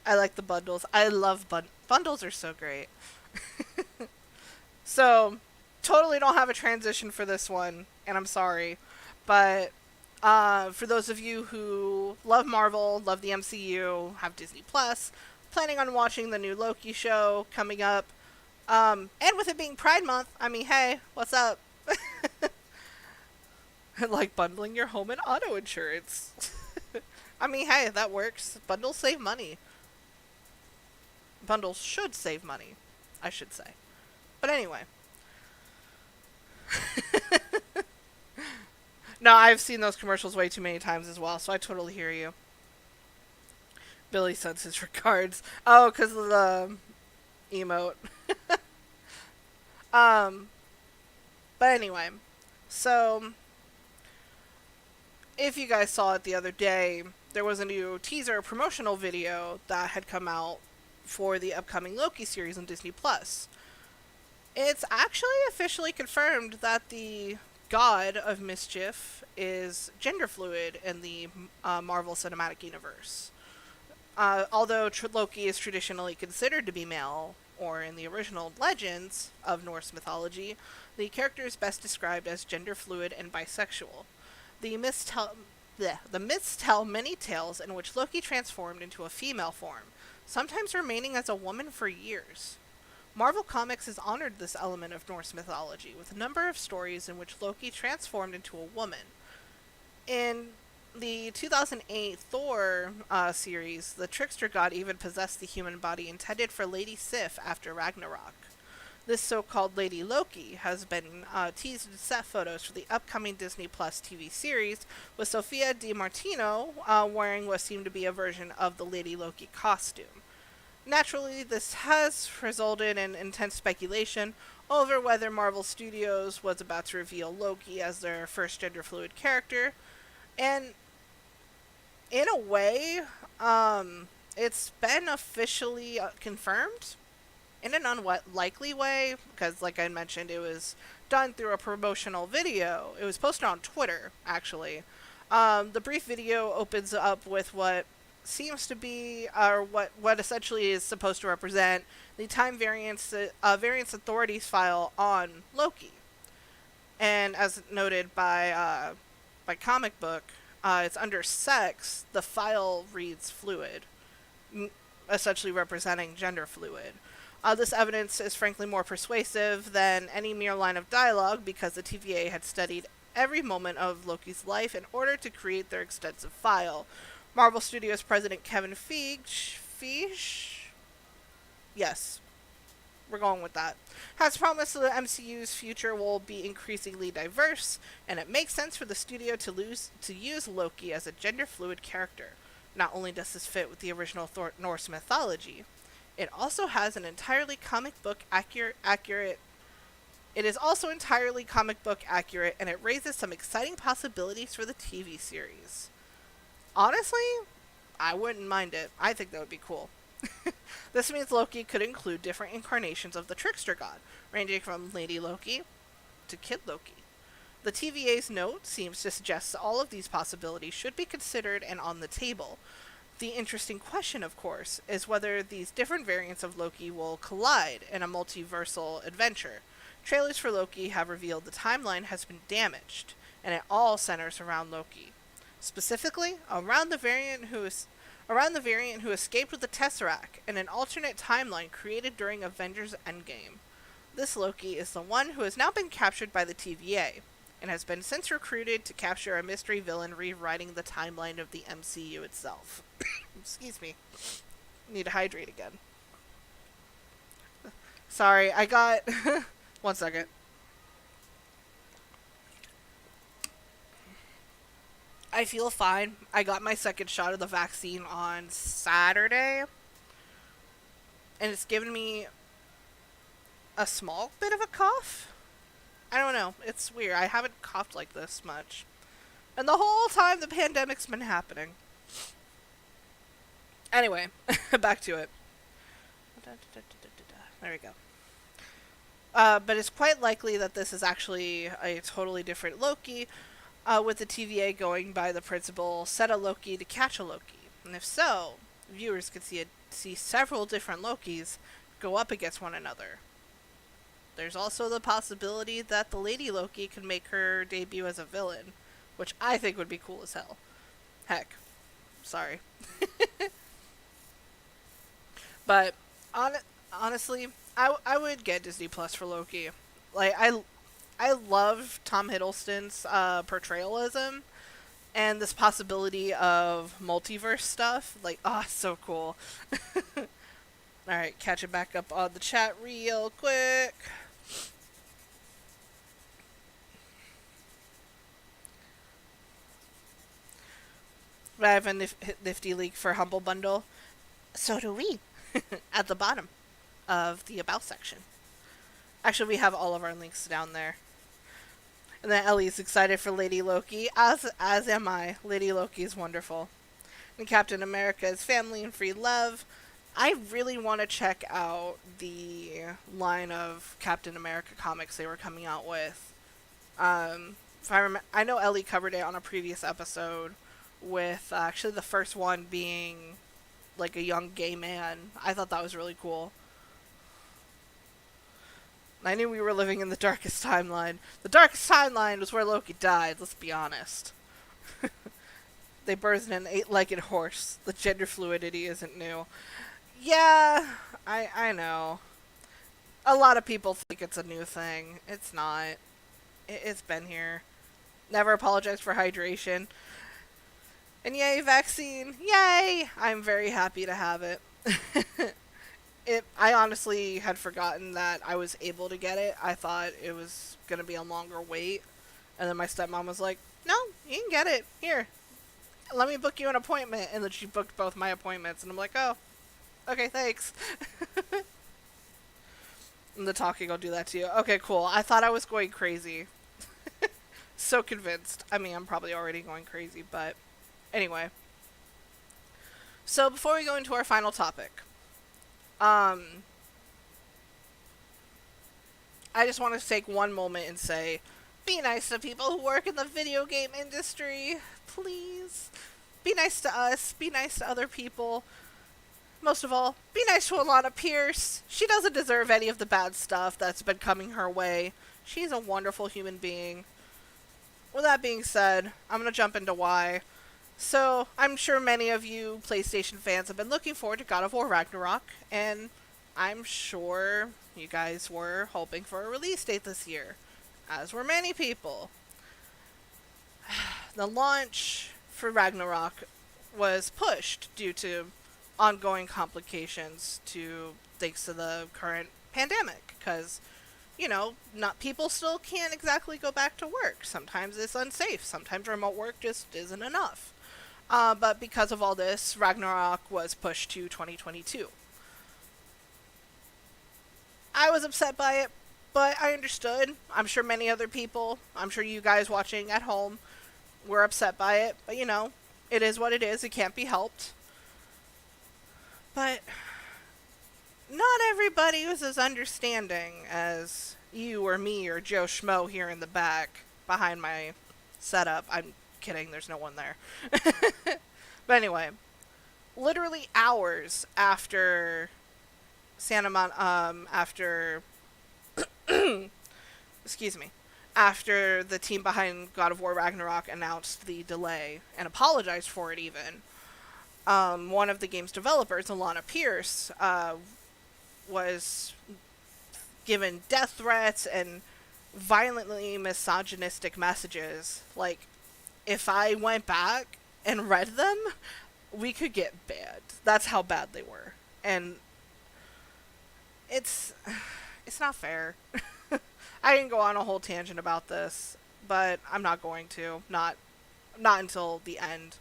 I like the bundles. I love bundles are so great. So, totally don't have a transition for this one, and I'm sorry. But for those of you who love Marvel, love the MCU, have Disney Plus, planning on watching the new Loki show coming up, and with it being Pride Month, I mean, hey, what's up? Like bundling your home and auto insurance. I mean, hey, that works. Bundles save money. Bundles should save money, I should say. But anyway. No, I've seen those commercials way too many times as well, so I totally hear you. Billy sends his regards. Oh, because of the emote. But anyway, so if you guys saw it the other day, there was a new teaser promotional video that had come out for the upcoming Loki series on Disney Plus. It's actually officially confirmed that the God of Mischief is gender fluid in the Marvel Cinematic Universe. Although Loki is traditionally considered to be male, or in the original legends of Norse mythology, the character is best described as gender fluid and bisexual. The myths tell many tales in which Loki transformed into a female form, sometimes remaining as a woman for years. Marvel Comics has honored this element of Norse mythology with a number of stories in which Loki transformed into a woman. In the 2008 Thor series, the trickster god even possessed the human body intended for Lady Sif after Ragnarok. This so-called Lady Loki has been teased in set photos for the upcoming Disney Plus TV series, with Sophia DiMartino wearing what seemed to be a version of the Lady Loki costume. Naturally, this has resulted in intense speculation over whether Marvel Studios was about to reveal Loki as their first gender-fluid character, and in a way, it's been officially confirmed in an unlikely way, because like I mentioned, it was done through a promotional video. It was posted on Twitter, actually. The brief video opens up with what seems to be, or what essentially is supposed to represent, the time variance authorities file on Loki. And as noted by comic book, it's under sex. The file reads fluid, essentially representing gender fluid. This evidence is frankly more persuasive than any mere line of dialogue because the TVA had studied every moment of Loki's life in order to create their extensive file. Marvel Studios president Kevin Feige, yes, we're going with that, has promised that the MCU's future will be increasingly diverse, and it makes sense for the studio to use Loki as a gender fluid character. Not only does this fit with the original Norse mythology, it also has an entirely comic book accurate. It is also entirely comic book accurate, and it raises some exciting possibilities for the TV series. Honestly, I wouldn't mind it. I think that would be cool. This means Loki could include different incarnations of the trickster god, ranging from Lady Loki to Kid Loki. The TVA's note seems to suggest all of these possibilities should be considered and on the table. The interesting question, of course, is whether these different variants of Loki will collide in a multiversal adventure. Trailers for Loki have revealed the timeline has been damaged, and it all centers around Loki. Specifically, around the variant who escaped with the Tesseract in an alternate timeline created during Avengers Endgame. This Loki is the one who has now been captured by the TVA, and has been since recruited to capture a mystery villain rewriting the timeline of the MCU itself. Excuse me. Need to hydrate again. Sorry, I got... One second. I feel fine. I got my second shot of the vaccine on Saturday, and it's given me a small bit of a cough. I don't know. It's weird. I haven't coughed like this much. And the whole time the pandemic's been happening. Anyway, back to it. There we go. But it's quite likely that this is actually a totally different Loki, with the TVA going by the principle, set a Loki to catch a Loki. And if so, viewers could see several different Lokis go up against one another. There's also the possibility that the Lady Loki can make her debut as a villain, which I think would be cool as hell. Heck. Sorry. But, honestly, I would get Disney Plus for Loki. Like, I love Tom Hiddleston's portrayalism, and this possibility of multiverse stuff. Like, so cool. Alright, catch it back up on the chat real quick. I have a nifty link for Humble Bundle. So do we. At the bottom of the About section. Actually, we have all of our links down there. And then Ellie's excited for Lady Loki, as am I. Lady Loki is wonderful. And Captain America is family and free love. I really want to check out the line of Captain America comics they were coming out with. If I know Ellie covered it on a previous episode, with actually the first one being like a young gay man. I thought that was really cool. I knew we were living in the darkest timeline. The darkest timeline was where Loki died, let's be honest. They birthed an 8-legged horse. The gender fluidity isn't new. Yeah, I know. A lot of people think it's a new thing. It's not. It's been here. Never apologize for hydration. And yay, vaccine. Yay! I'm very happy to have it. I honestly had forgotten that I was able to get it. I thought it was going to be a longer wait. And then my stepmom was like, no, you can get it. Here, let me book you an appointment. And then she booked both my appointments. And I'm like, oh, okay, thanks. And the talking will do that to you. Okay, cool. I thought I was going crazy. So convinced. I mean, I'm probably already going crazy, but anyway. So before we go into our final topic, I just want to take one moment and say, be nice to people who work in the video game industry, please. be nice to us, be nice to other people. Most of all, be nice to Alana Pierce. She doesn't deserve any of the bad stuff that's been coming her way. She's a wonderful human being. With that being said, I'm going to jump into why. So, I'm sure many of you PlayStation fans have been looking forward to God of War Ragnarok, and I'm sure you guys were hoping for a release date this year, as were many people. The launch for Ragnarok was pushed due to ongoing complications thanks to the current pandemic, because not people still can't exactly go back to work. Sometimes it's unsafe. Sometimes remote work just isn't enough. But because of all this, Ragnarok was pushed to 2022. I was upset by it, but I understood. I'm sure many other people, I'm sure you guys watching at home, were upset by it. But it is what it is. It can't be helped. But not everybody was as understanding as you or me or Joe Schmo here in the back behind my setup. I'm kidding, there's no one there. But anyway, literally hours after excuse me, after the team behind God of War Ragnarok announced the delay and apologized for it even, one of the game's developers, Alana Pierce, was given death threats and violently misogynistic messages. Like, if I went back and read them, we could get banned. That's how bad they were. And it's not fair. I didn't go on a whole tangent about this, but I'm not going to. Not until the end.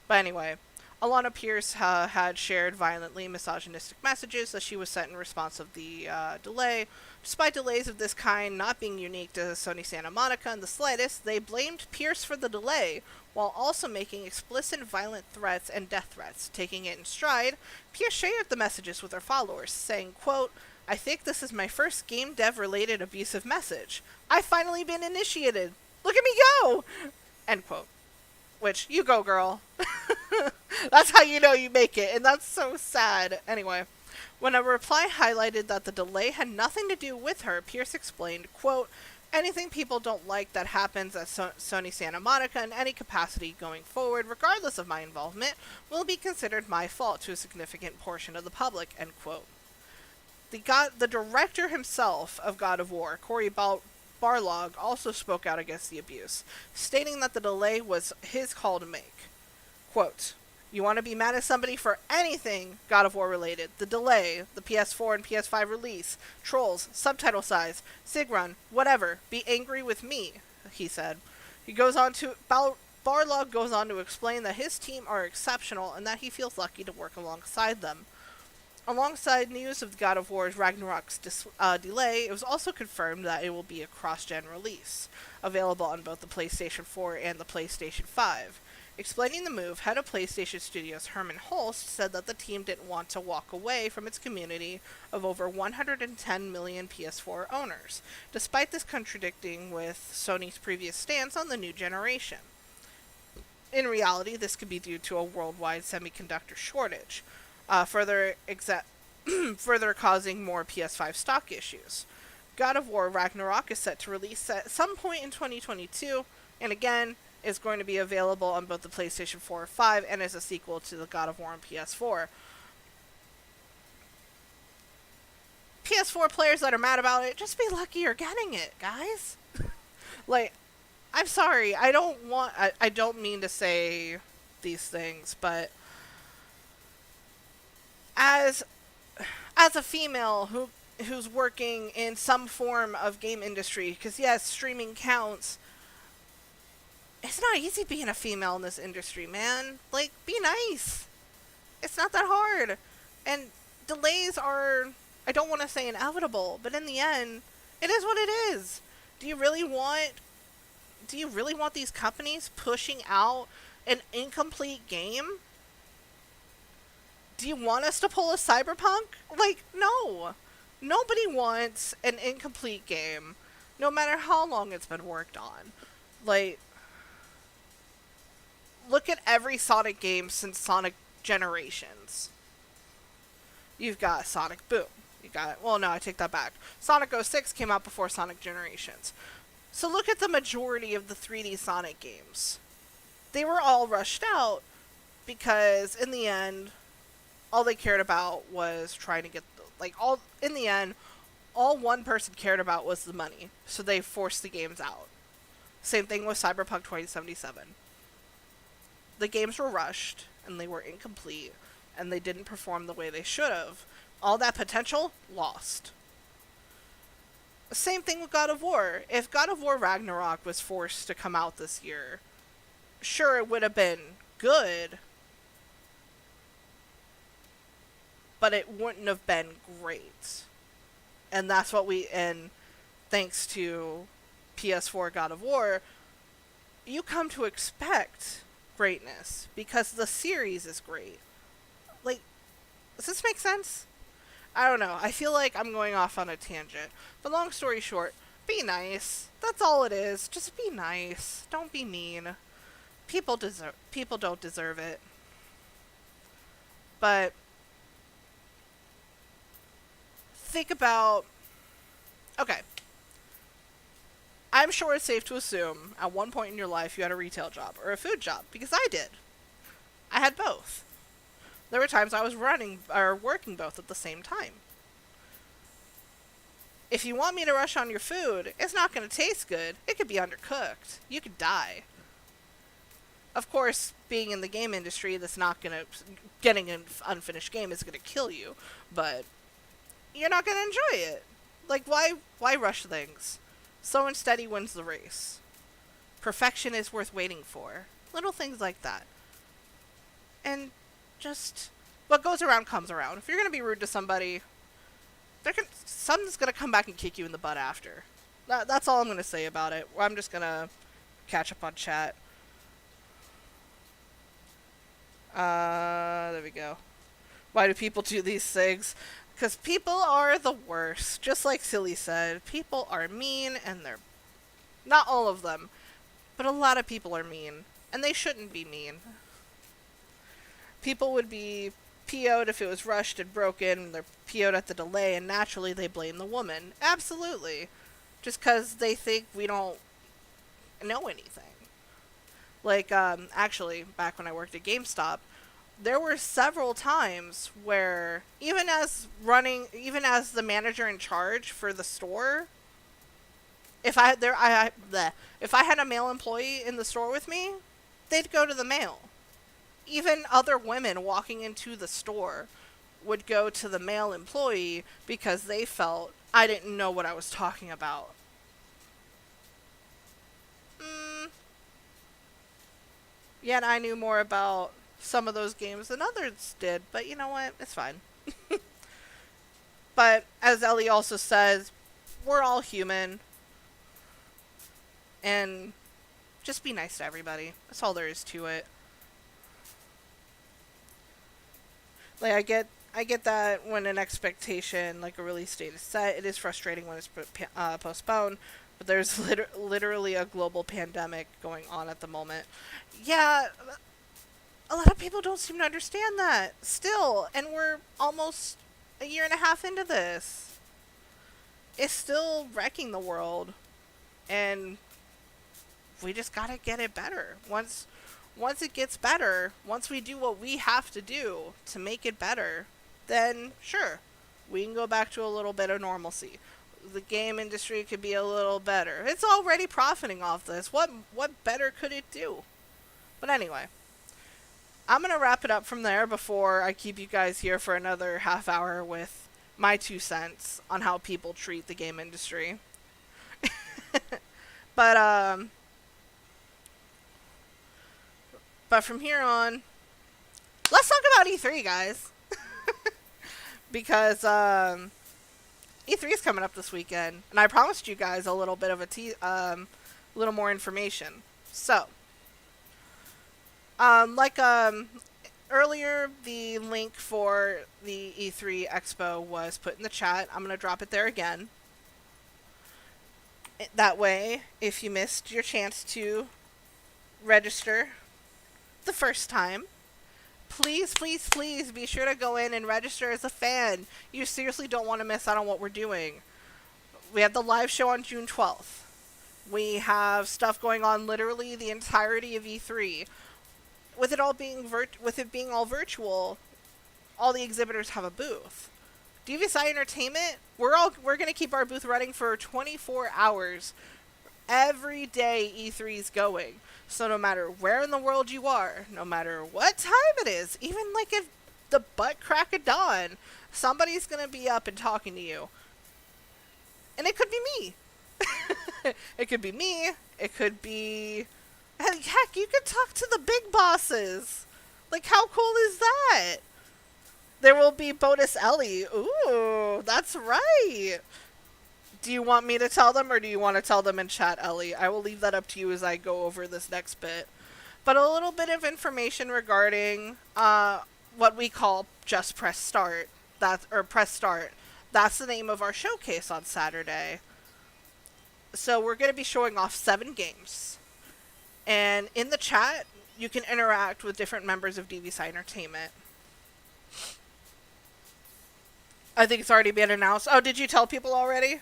But anyway, Alana Pierce had shared violently misogynistic messages that she was sent in response of the delay. Despite delays of this kind not being unique to Sony Santa Monica in the slightest, they blamed Pierce for the delay, while also making explicit violent threats and death threats. Taking it in stride, Pierce shared the messages with her followers, saying, quote, "I think this is my first game dev-related abusive message. I've finally been initiated. Look at me go!" End quote. Which, you go, girl. That's how you know you make it, and that's so sad. Anyway, when a reply highlighted that the delay had nothing to do with her, Pierce explained, quote, "Anything people don't like that happens at Sony Santa Monica in any capacity going forward, regardless of my involvement, will be considered my fault to a significant portion of the public," end quote. The director himself of God of War, Cory Barlog, also spoke out against the abuse, stating that the delay was his call to make. Quote, "You want to be mad at somebody for anything God of War related, the delay, the PS4 and PS5 release, trolls, subtitle size, SIG run, whatever, be angry with me," he said. Barlog goes on to explain that his team are exceptional and that he feels lucky to work alongside them. Alongside news of God of War's Ragnarok's delay, it was also confirmed that it will be a cross-gen release, available on both the PlayStation 4 and the PlayStation 5. Explaining the move, head of PlayStation Studios Herman Holst said that the team didn't want to walk away from its community of over 110 million PS4 owners, despite this contradicting with Sony's previous stance on the new generation. In reality, this could be due to a worldwide semiconductor shortage, further causing more PS5 stock issues. God of War Ragnarok is set to release at some point in 2022, and again, is going to be available on both the PlayStation 4 and 5, and as a sequel to the God of War on PS4. PS4 players that are mad about it, just be lucky you're getting it, guys. Like, I'm sorry, I don't mean to say these things, but as a female who's working in some form of game industry, because yes, streaming counts, it's not easy being a female in this industry, man. Like, be nice. It's not that hard. And delays are, I don't want to say inevitable, but in the end, it is what it is. Do you really want these companies pushing out an incomplete game? Do you want us to pull a Cyberpunk? Like, no. Nobody wants an incomplete game, no matter how long it's been worked on. Like, look at every Sonic game since Sonic Generations. You've got Sonic Boom. You got, well, no, I take that back. Sonic 06 came out before Sonic Generations. So look at the majority of the 3D Sonic games. They were all rushed out because in the end, all they cared about was trying to get, in the end, all one person cared about was the money. So they forced the games out. Same thing with Cyberpunk 2077. The games were rushed, and they were incomplete, and they didn't perform the way they should have. All that potential, lost. Same thing with God of War. If God of War Ragnarok was forced to come out this year, sure, it would have been good, but it wouldn't have been great. And that's what and thanks to PS4 God of War, you come to expect greatness because the series is great. Like, does this make sense? I don't know. I feel like I'm going off on a tangent. But long story short, be nice. That's all it is. Just be nice. Don't be mean. People don't deserve it. But think about, okay. I'm sure it's safe to assume at one point in your life you had a retail job or a food job, because I did. I had both. There were times I was working both at the same time. If you want me to rush on your food, it's not going to taste good. It could be undercooked. You could die. Of course, being in the game industry, getting an unfinished game is going to kill you, but you're not going to enjoy it. Like, why rush things? Slow and steady wins the race. Perfection is worth waiting for. Little things like that. And just, what goes around comes around. If you're going to be rude to somebody, something's going to come back and kick you in the butt after. That's all I'm going to say about it. I'm just going to catch up on chat. There we go. Why do people do these things? Because people are the worst. Just like Silly said, people are mean, and they're... Not all of them, but a lot of people are mean. And they shouldn't be mean. People would be PO'd if it was rushed and broken. They're PO'd at the delay, and naturally they blame the woman. Absolutely. Just because they think we don't know anything. Like, actually, back when I worked at GameStop, there were several times where, even as the manager in charge for the store, if I had a male employee in the store with me, they'd go to the mail. Even other women walking into the store would go to the male employee because they felt I didn't know what I was talking about. Yet I knew more about some of those games than others did, but you know what? It's fine. But as Ellie also says, we're all human. And just be nice to everybody. That's all there is to it. Like, I get that when an expectation, like a release date is set, it is frustrating when it's postponed, but there's literally a global pandemic going on at the moment. Yeah, a lot of people don't seem to understand that still, and we're almost a year and a half into this. It's still wrecking the world, and we just gotta get it better. Once it gets better, once we do what we have to do to make it better, then sure, we can go back to a little bit of normalcy. The game industry could be a little better. It's already profiting off this. What better could it do? But anyway, I'm going to wrap it up from there before I keep you guys here for another half hour with my 2 cents on how people treat the game industry. But from here on, let's talk about E3, guys. Because E3 is coming up this weekend, and I promised you guys a little bit of little more information. So, earlier, the link for the E3 Expo was put in the chat. I'm going to drop it there again. That way, if you missed your chance to register the first time, please, please, please be sure to go in and register as a fan. You seriously don't want to miss out on what we're doing. We have the live show on June 12th. We have stuff going on literally the entirety of E3. With it all being all virtual, all the exhibitors have a booth. DVSI Entertainment, we're going to keep our booth running for 24 hours. Every day E3 is going. So no matter where in the world you are, no matter what time it is, even like if the butt crack of dawn, somebody's going to be up and talking to you. And it could be me. It could be me. It could be... Heck, you could talk to the big bosses. Like, how cool is that? There will be bonus Ellie. Ooh, that's right. Do you want me to tell them, or do you want to tell them in chat, Ellie? I will leave that up to you as I go over this next bit. But a little bit of information regarding what we call Just Press Start. Press Start. That's the name of our showcase on Saturday. So we're going to be showing off 7 games. And in the chat, you can interact with different members of DVSI Entertainment. I think it's already been announced. Oh, did you tell people already?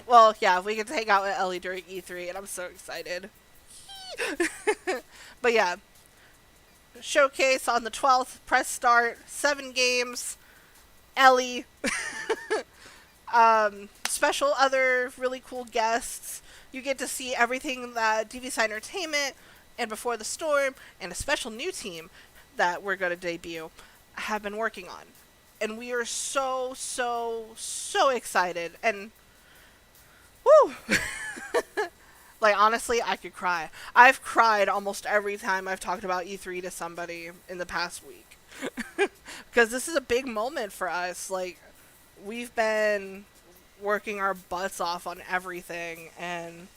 Well, yeah, we get to hang out with Ellie during E3, and I'm so excited. But yeah, showcase on the 12th, press start, 7 games, Ellie, special other really cool guests. You get to see everything that DVSI Entertainment and Before the Storm and a special new team that we're going to debut have been working on. And we are so, so, so excited. And, woo! Like, honestly, I could cry. I've cried almost every time I've talked about E3 to somebody in the past week. Because this is a big moment for us. Like, we've been working our butts off on everything. And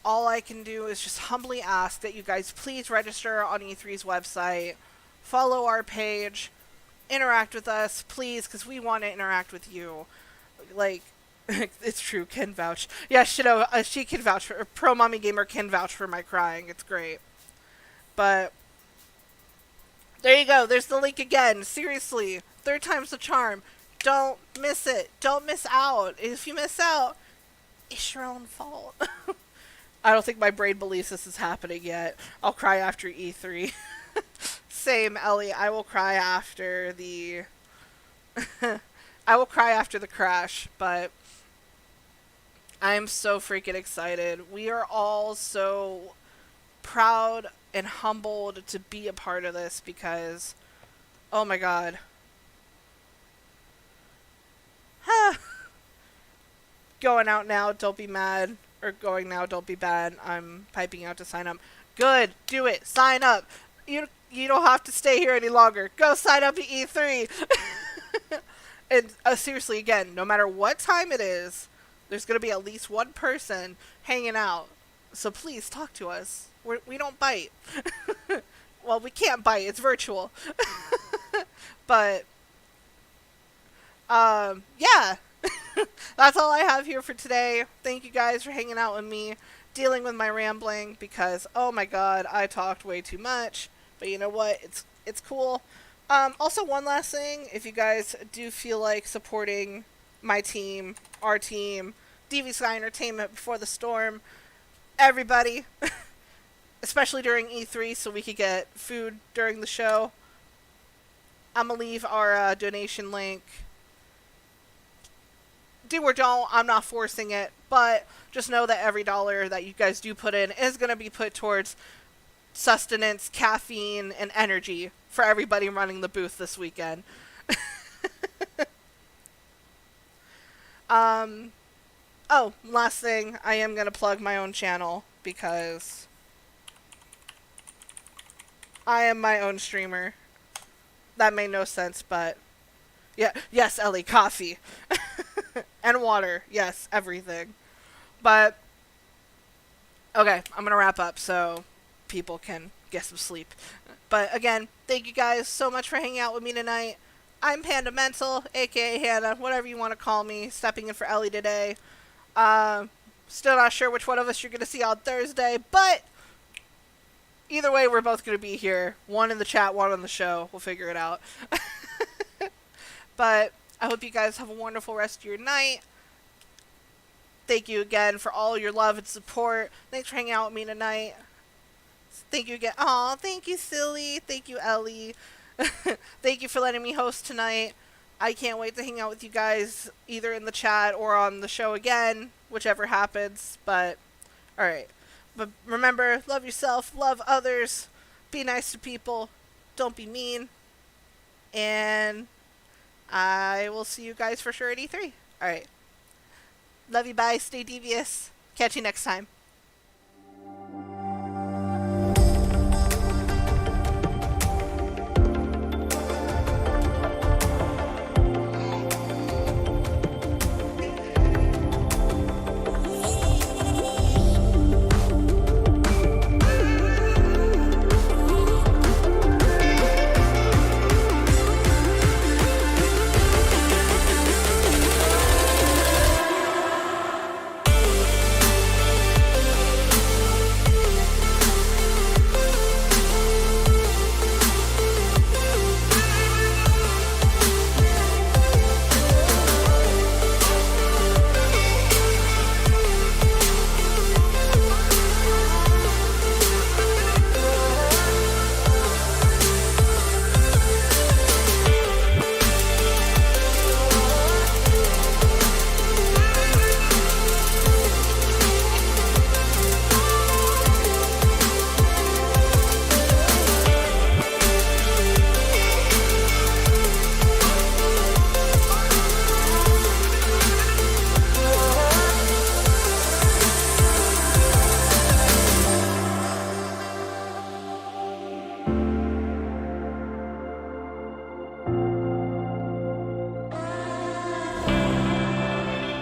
all I can do is just humbly ask that you guys please register on E3's website. Follow our page. Interact with us, please, because we want to interact with you. Like, it's true, can vouch. Yeah, she can vouch for, Pro Mommy Gamer can vouch for my crying. It's great. But, there you go. There's the link again. Seriously, 3rd time's the charm. Don't miss it. Don't miss out. If you miss out, it's your own fault. I don't think my brain believes this is happening yet. I'll cry after E3. Same, Ellie. I will cry after the... I will cry after the crash, but I am so freaking excited. We are all so proud and humbled to be a part of this because, oh my god. Going out now, don't be mad. Or going now, don't be bad. I'm piping out to sign up. Good, do it. Sign up. You don't have to stay here any longer. Go sign up to E3. And seriously, again, no matter what time it is, there's going to be at least one person hanging out. So please talk to us. We don't bite. Well, we can't bite. It's virtual. But, yeah. That's all I have here for today. Thank you guys for hanging out with me, dealing with my rambling, because, oh my god, I talked way too much. But you know what? It's cool. Also, one last thing. If you guys do feel like supporting my team, our team, DVSI Entertainment Before the Storm, everybody, especially during E3 so we could get food during the show, I'm going to leave our donation link. Do or don't. I'm not forcing it. But just know that every dollar that you guys do put in is going to be put towards sustenance, caffeine, and energy for everybody running the booth this weekend. Oh, last thing, I am going to plug my own channel because I am my own streamer. That made no sense, but yeah, yes, Ellie, coffee. And water, yes, everything. But, okay, I'm going to wrap up so people can get some sleep. But again, thank you guys so much for hanging out with me tonight. I'm Panda Mental, aka Hannah, whatever you want to call me, stepping in for Ellie today. Still not sure which one of us you're going to see on Thursday, but Either way, we're both going to be here. One in the chat, one on the show. We'll figure it out. But I hope you guys have a wonderful rest of your night. Thank you again for all your love and support. Thanks for hanging out with me tonight. Thank you again. Aw, thank you, Silly. Thank you, Ellie. Thank you for letting me host tonight. I can't wait to hang out with you guys either in the chat or on the show again, whichever happens. But, alright. But remember, love yourself, love others, be nice to people, don't be mean. And I will see you guys for sure at E3. Alright. Love you, bye, stay devious. Catch you next time.